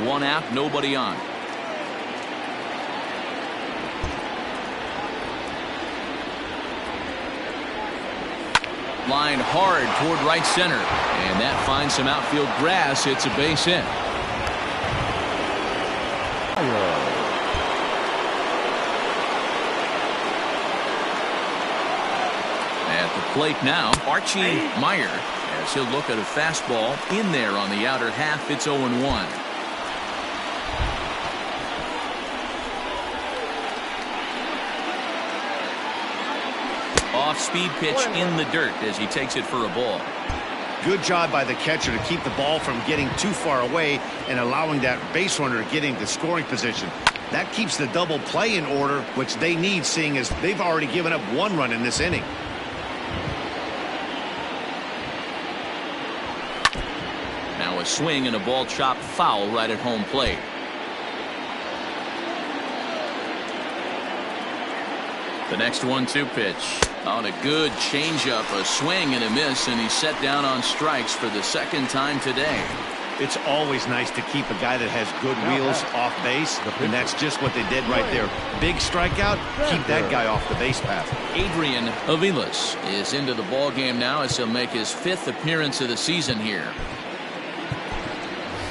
1 out, nobody on. Line hard toward right center. And that finds some outfield grass. It's a base hit. At the plate now, Archie Meyer. As he'll look at a fastball in there on the outer half. It's 0-1. Off-speed pitch in the dirt as he takes it for a ball. Good job by the catcher to keep the ball from getting too far away and allowing that base runner to get into scoring position. That keeps the double play in order, which they need, seeing as they've already given up 1 run in this inning. Now a swing and a ball chopped foul right at home plate. The next 1-2 pitch. On a good changeup, a swing and a miss, and he's set down on strikes for the 2nd time today. It's always nice to keep a guy that has good wheels off base, and that's just what they did right there. Big strikeout, keep that guy off the base path. Adrian Aviles is into the ball game now as he'll make his 5th appearance of the season here.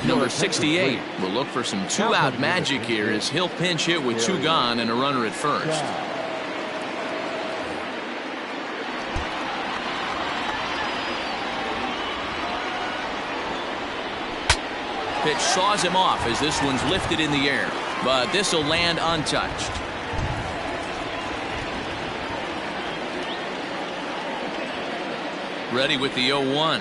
Number 68 will look for some 2-out magic here as he'll pinch hit with 2 gone and a runner at first. Pitch saws him off as this one's lifted in the air, but this will land untouched. Ready with the 0-1.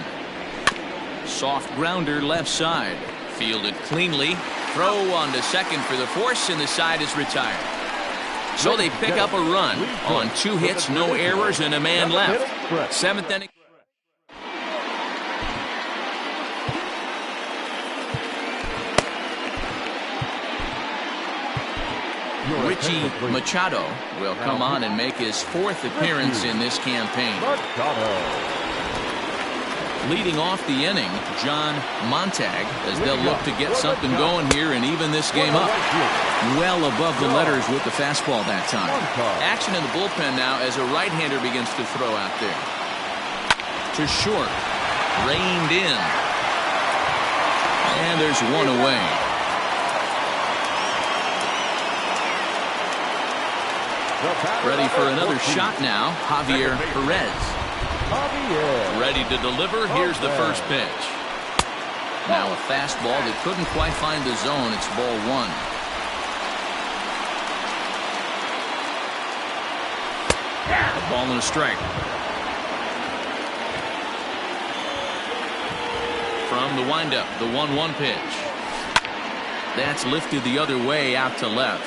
Soft grounder left side. Fielded cleanly. Throw on to second for the force, and the side is retired. So they pick up a run on 2 hits, no errors, and a man left. 7th inning. Richie Machado will come on and make his 4th appearance in this campaign. Leading off the inning, John Montag, as they'll look to get something going here and even this game up. Well above the letters with the fastball that time. Action in the bullpen now as a right-hander begins to throw out there. To short. Reined in. And there's one away. Ready for another shot now, Javier Perez. Ready to deliver. Here's the first pitch. Now a fastball that couldn't quite find the zone. It's ball one. A ball and a strike. From the windup, the 1-1 pitch. That's lifted the other way out to left.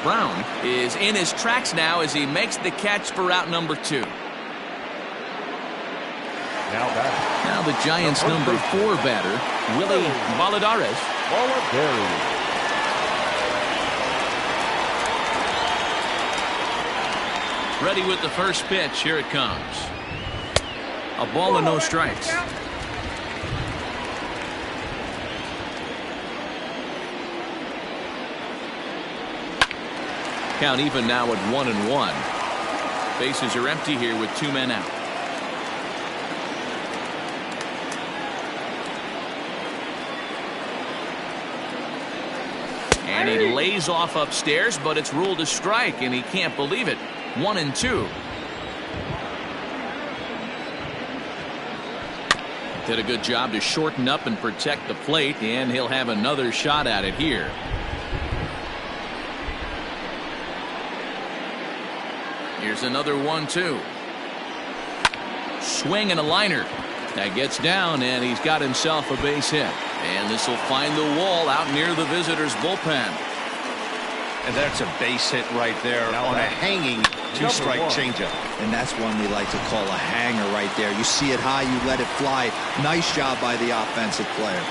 Brown is in his tracks now as he makes the catch for out number 2. Now the Giants' number 4 batter, Willie Valladares. Ready with the first pitch. Here it comes. A ball and no strikes. Count even now at 1-1. Bases are empty here with 2 men out. And he lays off upstairs, but it's ruled a strike, and he can't believe it. 1-2. Did a good job to shorten up and protect the plate, and he'll have another shot at it here. Here's another 1-2. Swing and a liner. That gets down, and he's got himself a base hit. And this will find the wall out near the visitors' bullpen. And that's a base hit right there on a hanging 2-strike changeup. And that's one we like to call a hanger right there. You see it high, you let it fly. Nice job by the offensive player.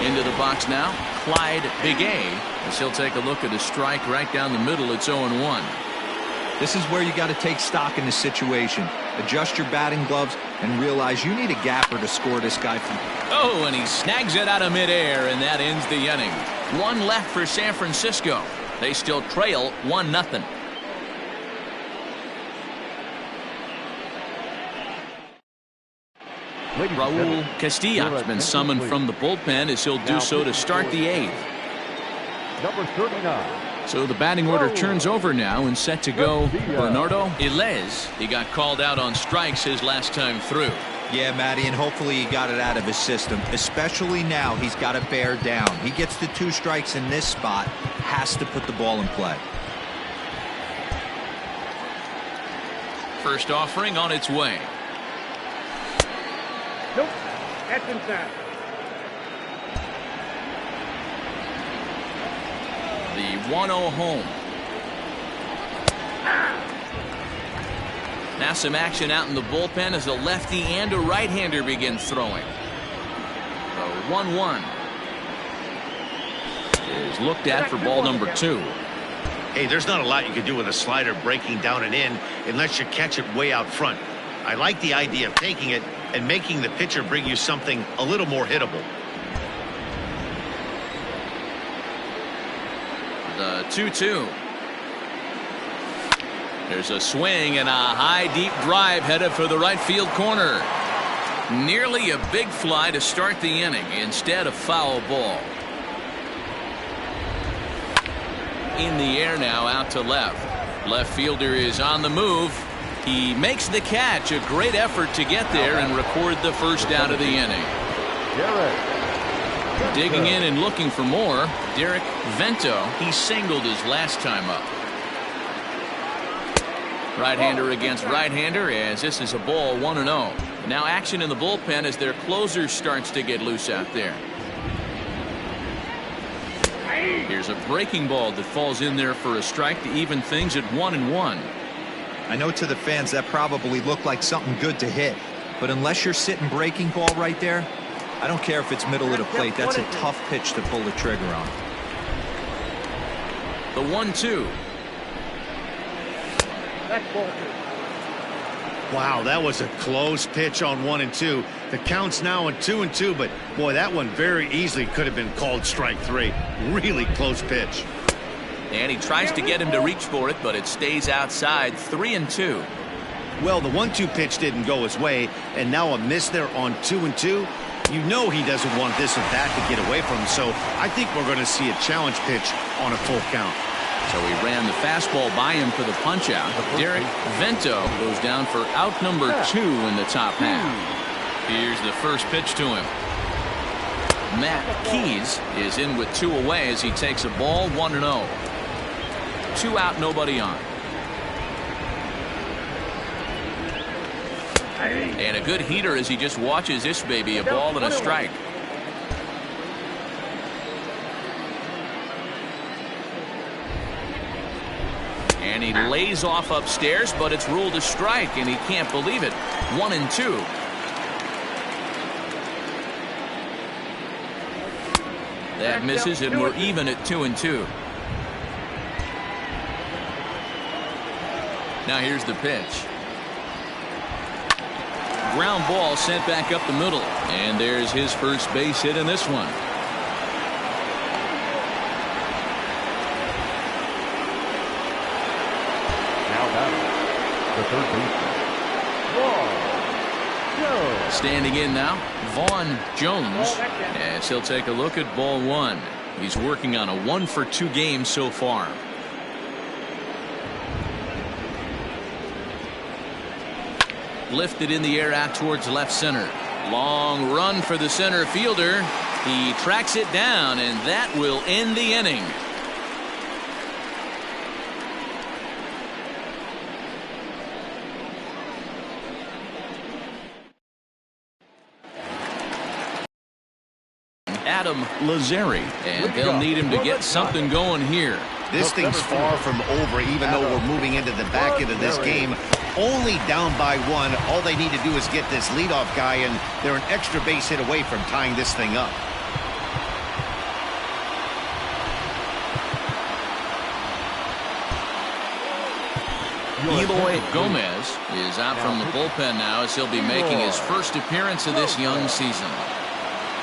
Into the box now, Clyde Bigay, as he'll take a look at a strike right down the middle. It's 0-1. This is where you got to take stock in the situation. Adjust your batting gloves and realize you need a gapper to score this guy from. Oh, and he snags it out of midair, and that ends the inning. 1 left for San Francisco. They still trail 1-0. Raul Castillo's been summoned from the bullpen as he'll do so to start the 8th. Number 39. So the batting order turns over now and set to go Bernardo Ilez. He got called out on strikes his last time through. Yeah, Matty, and hopefully he got it out of his system. Especially now, he's got to bear down. He gets the 2 strikes in this spot, has to put the ball in play. First offering on its way. Nope. That's inside. The 1-0 home. Now some action out in the bullpen as a lefty and a right-hander begin throwing. The 1-1 is looked at for ball number 2. Hey, there's not a lot you can do with a slider breaking down and in unless you catch it way out front. I like the idea of taking it and making the pitcher bring you something a little more hittable. The 2-2. There's a swing and a high deep drive headed for the right field corner. Nearly a big fly to start the inning. Instead, a foul ball. In the air now out to left. Left fielder is on the move. He makes the catch. A great effort to get there and record the first out of the inning. Digging in and looking for more, Derek Vento. He singled his last time up. Right-hander against right-hander as this is a ball 1-0. Now action in the bullpen as their closer starts to get loose out there. Here's a breaking ball that falls in there for a strike to even things at 1-1. I know to the fans that probably looked like something good to hit, but unless you're sitting breaking ball right there, I don't care if it's middle of the plate. That's a tough pitch to pull the trigger on. The 1-2. That's ball 2. Wow, that was a close pitch on 1 and 2. The count's now on 2 and 2, but boy, that one very easily could have been called strike 3. Really close pitch. And he tries to get him to reach for it, but it stays outside. 3 and 2. Well, the 1-2 pitch didn't go his way, and now a miss there on 2 and 2. You know he doesn't want this at bat to get away from him, so I think we're going to see a challenge pitch on a full count. So he ran the fastball by him for the punch out. Derek Vento goes down for out number 2 in the top half. Here's the first pitch to him. Matt Keys is in with 2 away as he takes a ball 1-0. 2 out, nobody on. And a good heater as he just watches this baby, a ball and a strike. And he lays off upstairs, but it's ruled a strike, and he can't believe it. 1 and 2. That misses, and we're even at 2 and 2. Now here's the pitch. Ground ball sent back up the middle, and there's his first base hit in this one. Now batting, the third baseman, Standing in now, Vaughn Jones, as he'll take a look at ball 1. He's working on a 1-for-2 game so far. Lifted in the air out towards left center. Long run for the center fielder. He tracks it down, and that will end the inning. Adam Lazzari, and they'll need him to get something going here. This thing's far from over, even though we're moving into the back end of this game. Only down by 1. All they need to do is get this leadoff guy, and they're an extra base hit away from tying this thing up. Eloy Gomez is out from the bullpen now as he'll be making his first appearance of this young season.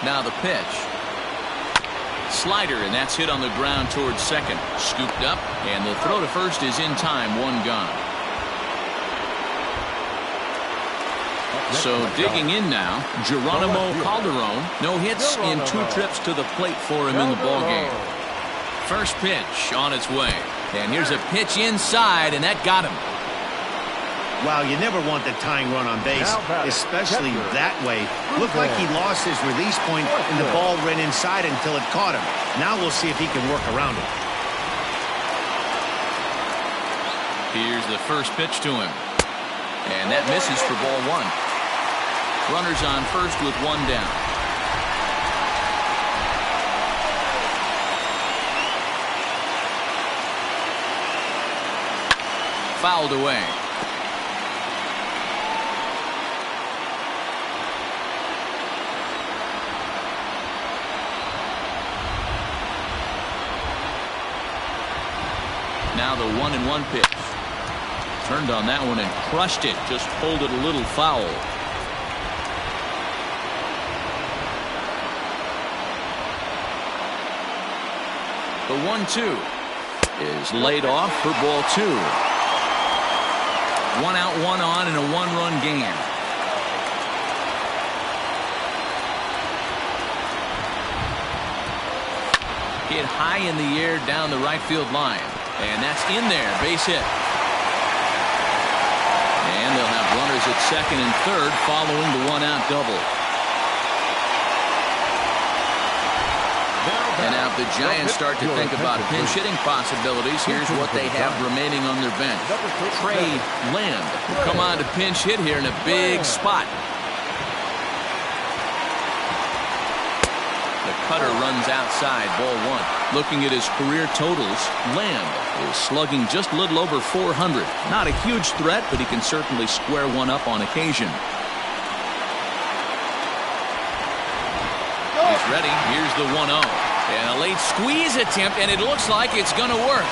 Now the pitch. Slider, and that's hit on the ground towards second. Scooped up, and the throw to first is in time. 1 gone. So digging in now, Geronimo Calderon. No hits in 2 trips to the plate for him in the ballgame. First pitch on its way. And here's a pitch inside, and that got him. Wow, you never want the tying run on base, especially that way. Looked like he lost his release point, and the ball ran inside until it caught him. Now we'll see if he can work around it. Here's the first pitch to him. And that misses for ball 1. Runners on first with 1 down. Fouled away. Now the 1-1 pitch. Turned on that one and crushed it. Just pulled it a little foul. The 1-2 is laid off for ball 2. 1 out, 1 on in a 1-run game. Hit high in the air down the right field line. And that's in there. Base hit. And they'll have runners at second and third following the 1-out double. And now if the Giants start to think about pinch hitting possibilities, here's what they have remaining on their bench. Trey Land will come on to pinch hit here in a big spot. The cutter runs outside, ball 1. Looking at his career totals, Land is slugging just a little over 400. Not a huge threat, but he can certainly square one up on occasion. He's ready. Here's the 1-0. And a late squeeze attempt, and it looks like it's going to work.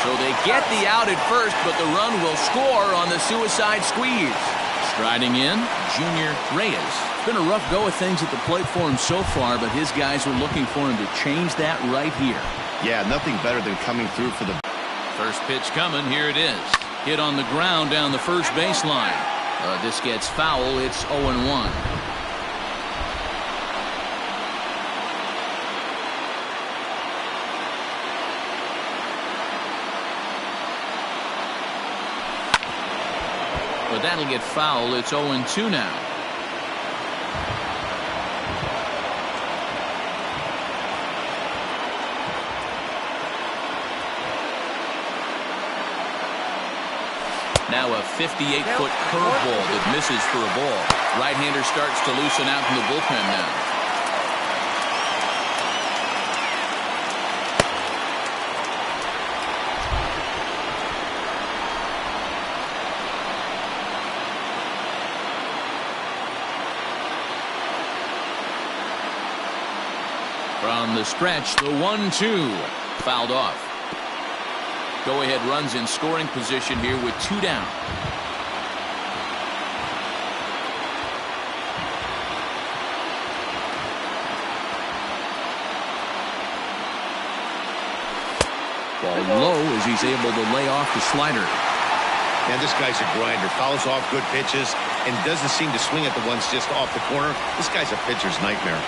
So they get the out at first, but the run will score on the suicide squeeze. Striding in, Junior Reyes. It's been a rough go of things at the plate for him so far, but his guys are looking for him to change that right here. Yeah, nothing better than coming through for the... First pitch coming, here it is. Hit on the ground down the first baseline. This gets foul, it's 0-1. But that'll get foul. It's 0-2 now. Now a 58-foot curveball that misses for a ball. Right-hander starts to loosen out from the bullpen now. From the stretch, the 1-2 fouled off. Go-ahead runs in scoring position here with 2 down. Ball low as he's able to lay off the slider. Man, this guy's a grinder. Fouls off good pitches and doesn't seem to swing at the ones just off the corner. This guy's a pitcher's nightmare.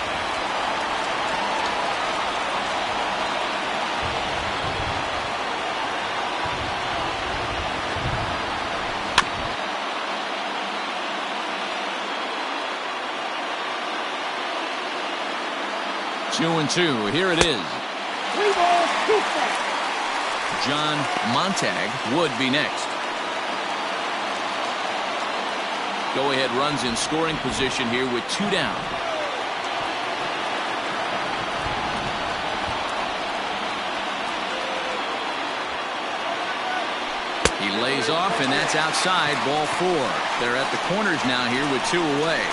Two and two. Here it is. 3 balls, 2 strikes. John Montag would be next. Go-ahead runs in scoring position here with 2 down. He lays off, and that's outside, ball 4. They're at the corners now here with 2 away.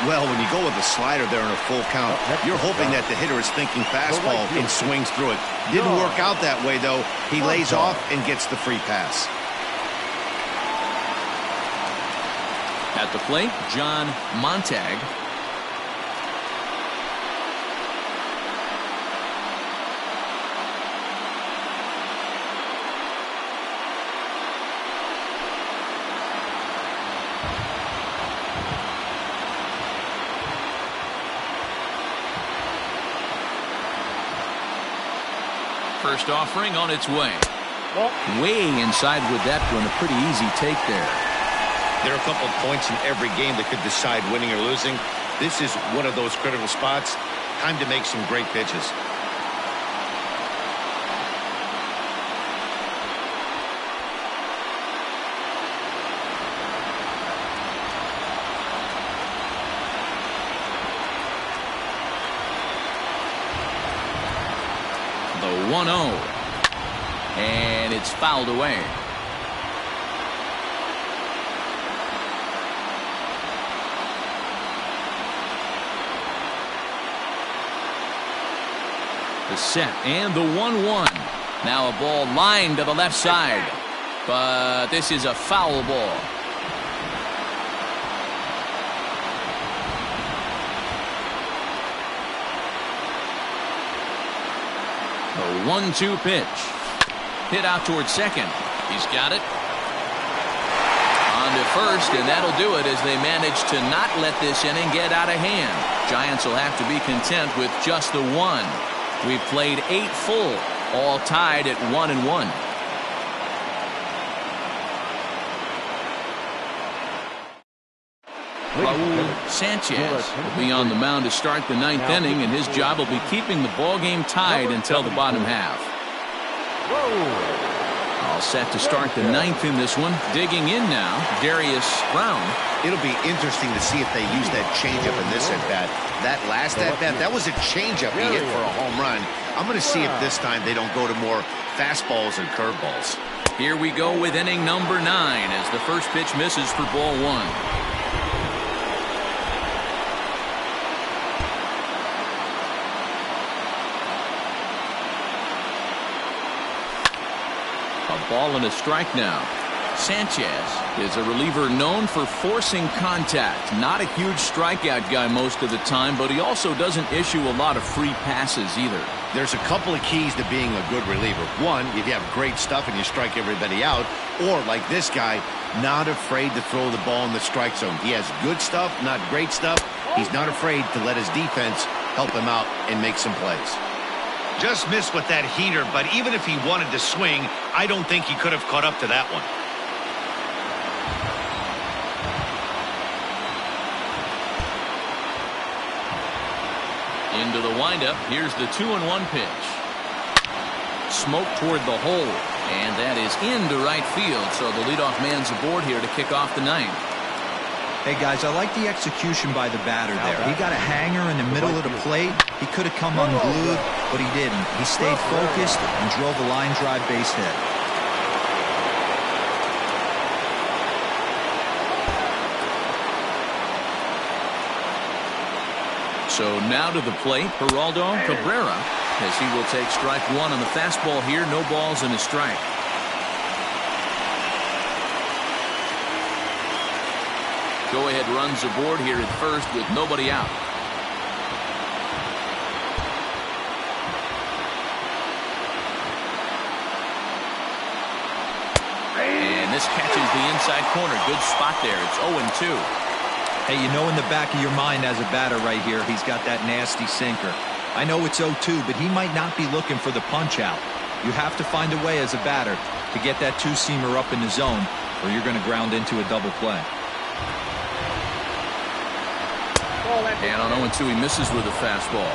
Well, when you go with a slider there in a full count, you're hoping that the hitter is thinking fastball and swings through it. Didn't work out that way, though. He lays off and gets the free pass. At the plate, John Montag. First offering on its way. Way inside with that one. A pretty easy take there. There are a couple of points in every game that could decide winning or losing. This is one of those critical spots. Time to make some great pitches. The 1-0. And it's fouled away. The set and the 1-1. Now a ball lined to the left side. But this is a foul ball. The 1-2 pitch. Hit out towards second. He's got it. On to first, and that'll do it as they manage to not let this inning get out of hand. Giants will have to be content with just the 1. We've played 8 full, all tied at 1-1. Raul Sanchez will be on the mound to start the 9th inning, and his job will be keeping the ball game tied until the bottom half. All set to start the 9th in this one. Digging in now, Darius Brown. It'll be interesting to see if they use that changeup in this at-bat. That last at-bat, that was a changeup he hit for a home run. I'm going to see if this time they don't go to more fastballs and curveballs. Here we go with inning number 9 as the first pitch misses for ball 1. A Ball and a strike now. Sanchez is a reliever known for forcing contact. Not a huge strikeout guy most of the time, but he also doesn't issue a lot of free passes either. There's a couple of keys to being a good reliever. One, if you have great stuff and you strike everybody out, or like this guy, not afraid to throw the ball in the strike zone. He has good stuff, not great stuff. He's not afraid to let his defense help him out and make some plays. Just missed with that heater, but even if he wanted to swing, I don't think he could have caught up to that one. Into the windup. Here's the 2-1 pitch. Smoke toward the hole, and that is into right field. So the leadoff man's aboard here to kick off the ninth. Hey guys, I like the execution by the batter there. He got a hanger in the middle of the plate. He could have come unglued, but he didn't. He stayed focused and drove a line drive base hit. So now to the plate, Geraldo Cabrera, as he will take strike one on the fastball here. No balls and a strike. Go-ahead runs aboard here at first with nobody out. And this catches the inside corner. Good spot there. It's 0-2. Hey, you know in the back of your mind as a batter right here, he's got that nasty sinker. I know it's 0-2, but he might not be looking for the punch out. You have to find a way as a batter to get that two-seamer up in the zone, or you're going to ground into a double play. And on 0-2, he misses with a fastball.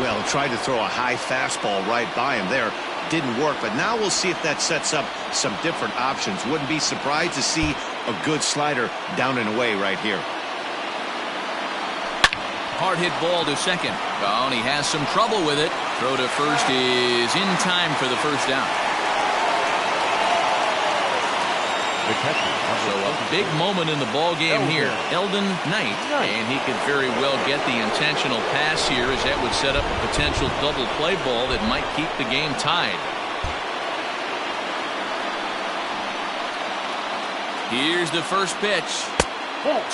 Well, tried to throw a high fastball right by him there. Didn't work, but now we'll see if that sets up some different options. Wouldn't be surprised to see a good slider down and away right here. Hard hit ball to second. Oh, and he has some trouble with it. Throw to first is in time for the first down. So a big moment in the ball game here. Eldon Knight, and he could very well get the intentional pass here, as that would set up a potential double play ball that might keep the game tied. Here's the first pitch.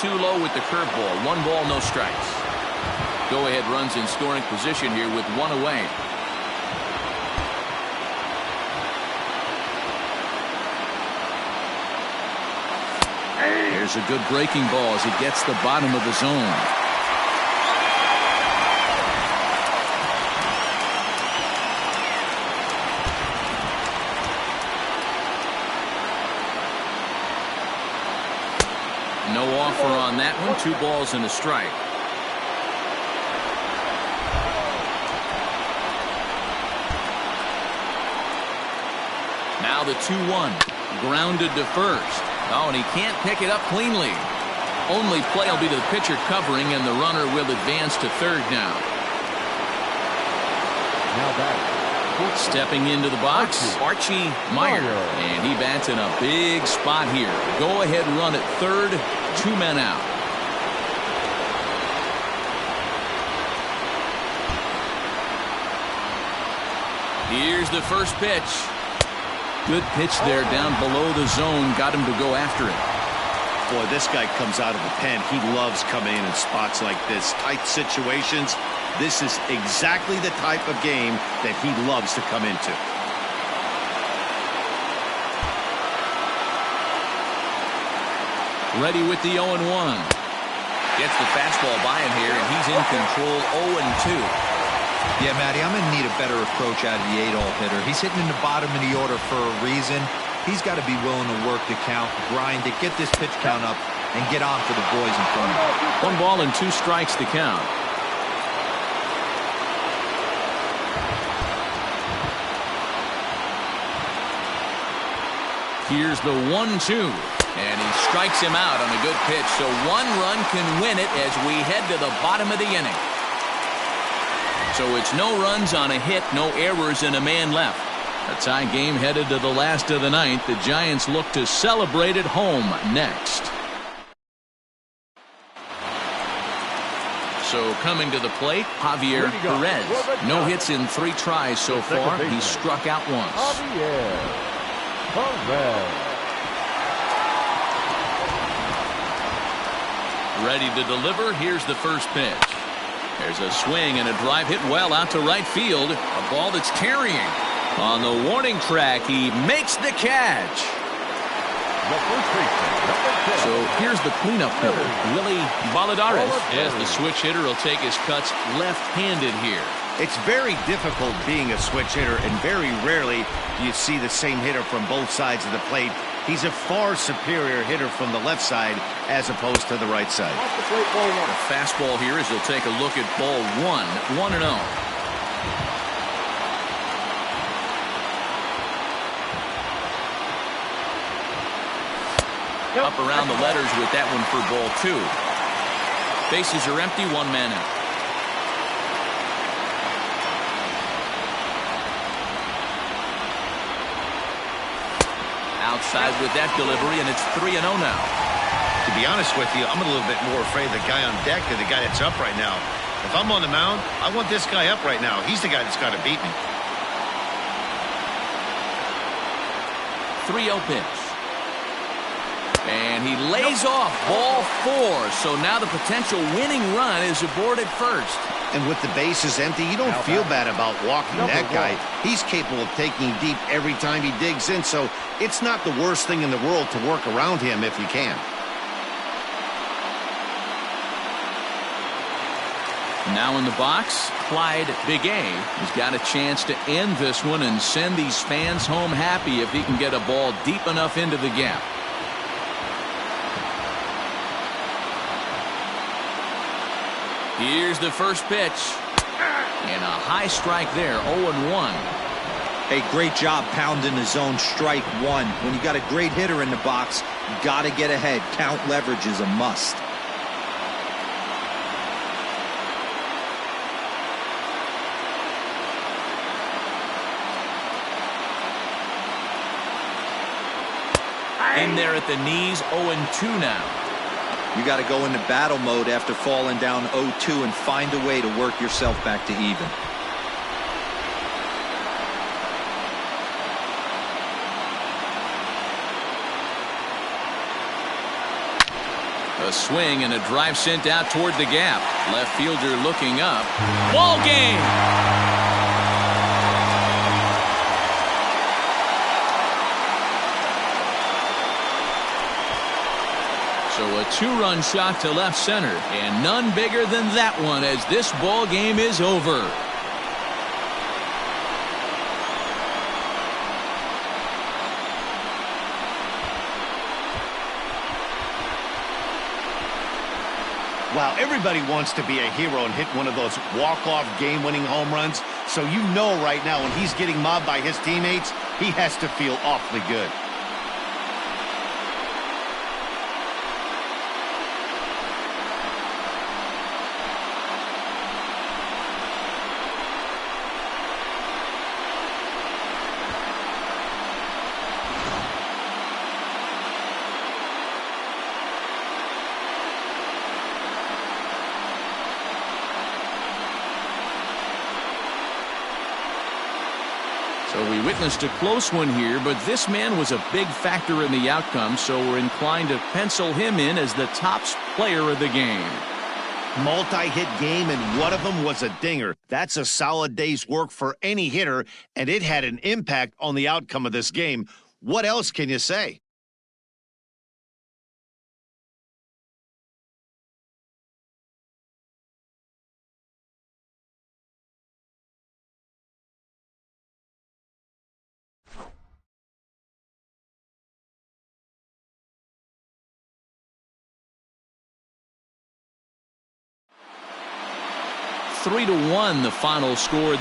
Too low with the curveball. 1 ball, no strikes. Go-ahead runs in scoring position here with 1 away. There's a good breaking ball as he gets the bottom of the zone. No offer on that one. 2 balls and a strike. Now the 2-1. Grounded to first. Oh, and he can't pick it up cleanly. Only play will be to the pitcher covering, and the runner will advance to third now. Now back. Stepping into the box, Archie Meyer. And he bats in a big spot here. Go-ahead run at third. 2 men out. Here's the first pitch. Good pitch there down below the zone. Got him to go after it. Boy, this guy comes out of the pen. He loves coming in spots like this. Tight situations. This is exactly the type of game that he loves to come into. Ready with the 0-1. Gets the fastball by him here, and he's in control. 0-2. Yeah, Matty, I'm going to need a better approach out of the 8-hole hitter. He's hitting in the bottom of the order for a reason. He's got to be willing to work the count, grind it, get this pitch count up, and get on for the boys in front of him. 1 ball and 2 strikes to count. Here's the 1-2. And he strikes him out on a good pitch. So 1 run can win it as we head to the bottom of the inning. So it's no runs on a hit, no errors, and a man left. A tie game headed to the last of the ninth. The Giants look to celebrate at home next. So coming to the plate, Javier Perez. No hits in 3 tries so far. He struck out once. Perez. Ready to deliver. Here's the first pitch. There's a swing and a drive hit well out to right field. A ball that's carrying. On the warning track, he makes the catch. So here's the cleanup hitter, Willie Baladares. As the switch hitter will take his cuts left-handed here. It's very difficult being a switch hitter, and very rarely do you see the same hitter from both sides of the plate. He's a far superior hitter from the left side as opposed to the right side. The fastball here as he'll take a look at ball 1-0. Up around the letters with that one for ball 2. Bases are empty, 1 man out. Outside with that delivery, and it's 3-0 now. To be honest with you, I'm a little bit more afraid of the guy on deck than the guy that's up right now. If I'm on the mound, I want this guy up right now. He's the guy that's got to beat me. 3-0 pitch. And he lays off ball 4. So now the potential winning run is aboard at first. And with the bases empty, you don't feel bad about walking that guy. He's capable of taking deep every time he digs in, so it's not the worst thing in the world to work around him if you can. Now in the box, Clyde Bigay. He's got a chance to end this one and send these fans home happy if he can get a ball deep enough into the gap. Here's the first pitch. And a high strike there, 0-1. Hey, great job pounding the zone, strike 1. When you got a great hitter in the box, you got to get ahead. Count leverage is a must. In there at the knees, 0-2 now. You got to go into battle mode after falling down 0-2 and find a way to work yourself back to even. A swing and a drive sent out toward the gap. Left fielder looking up. Ball game! So a 2-run shot to left center, and none bigger than that one as this ball game is over. Wow, everybody wants to be a hero and hit one of those walk-off game-winning home runs. So you know right now when he's getting mobbed by his teammates, he has to feel awfully good. So we witnessed a close one here, but this man was a big factor in the outcome, so we're inclined to pencil him in as the top player of the game. Multi-hit game, and one of them was a dinger. That's a solid day's work for any hitter, and it had an impact on the outcome of this game. What else can you say? Three to 1, the final score.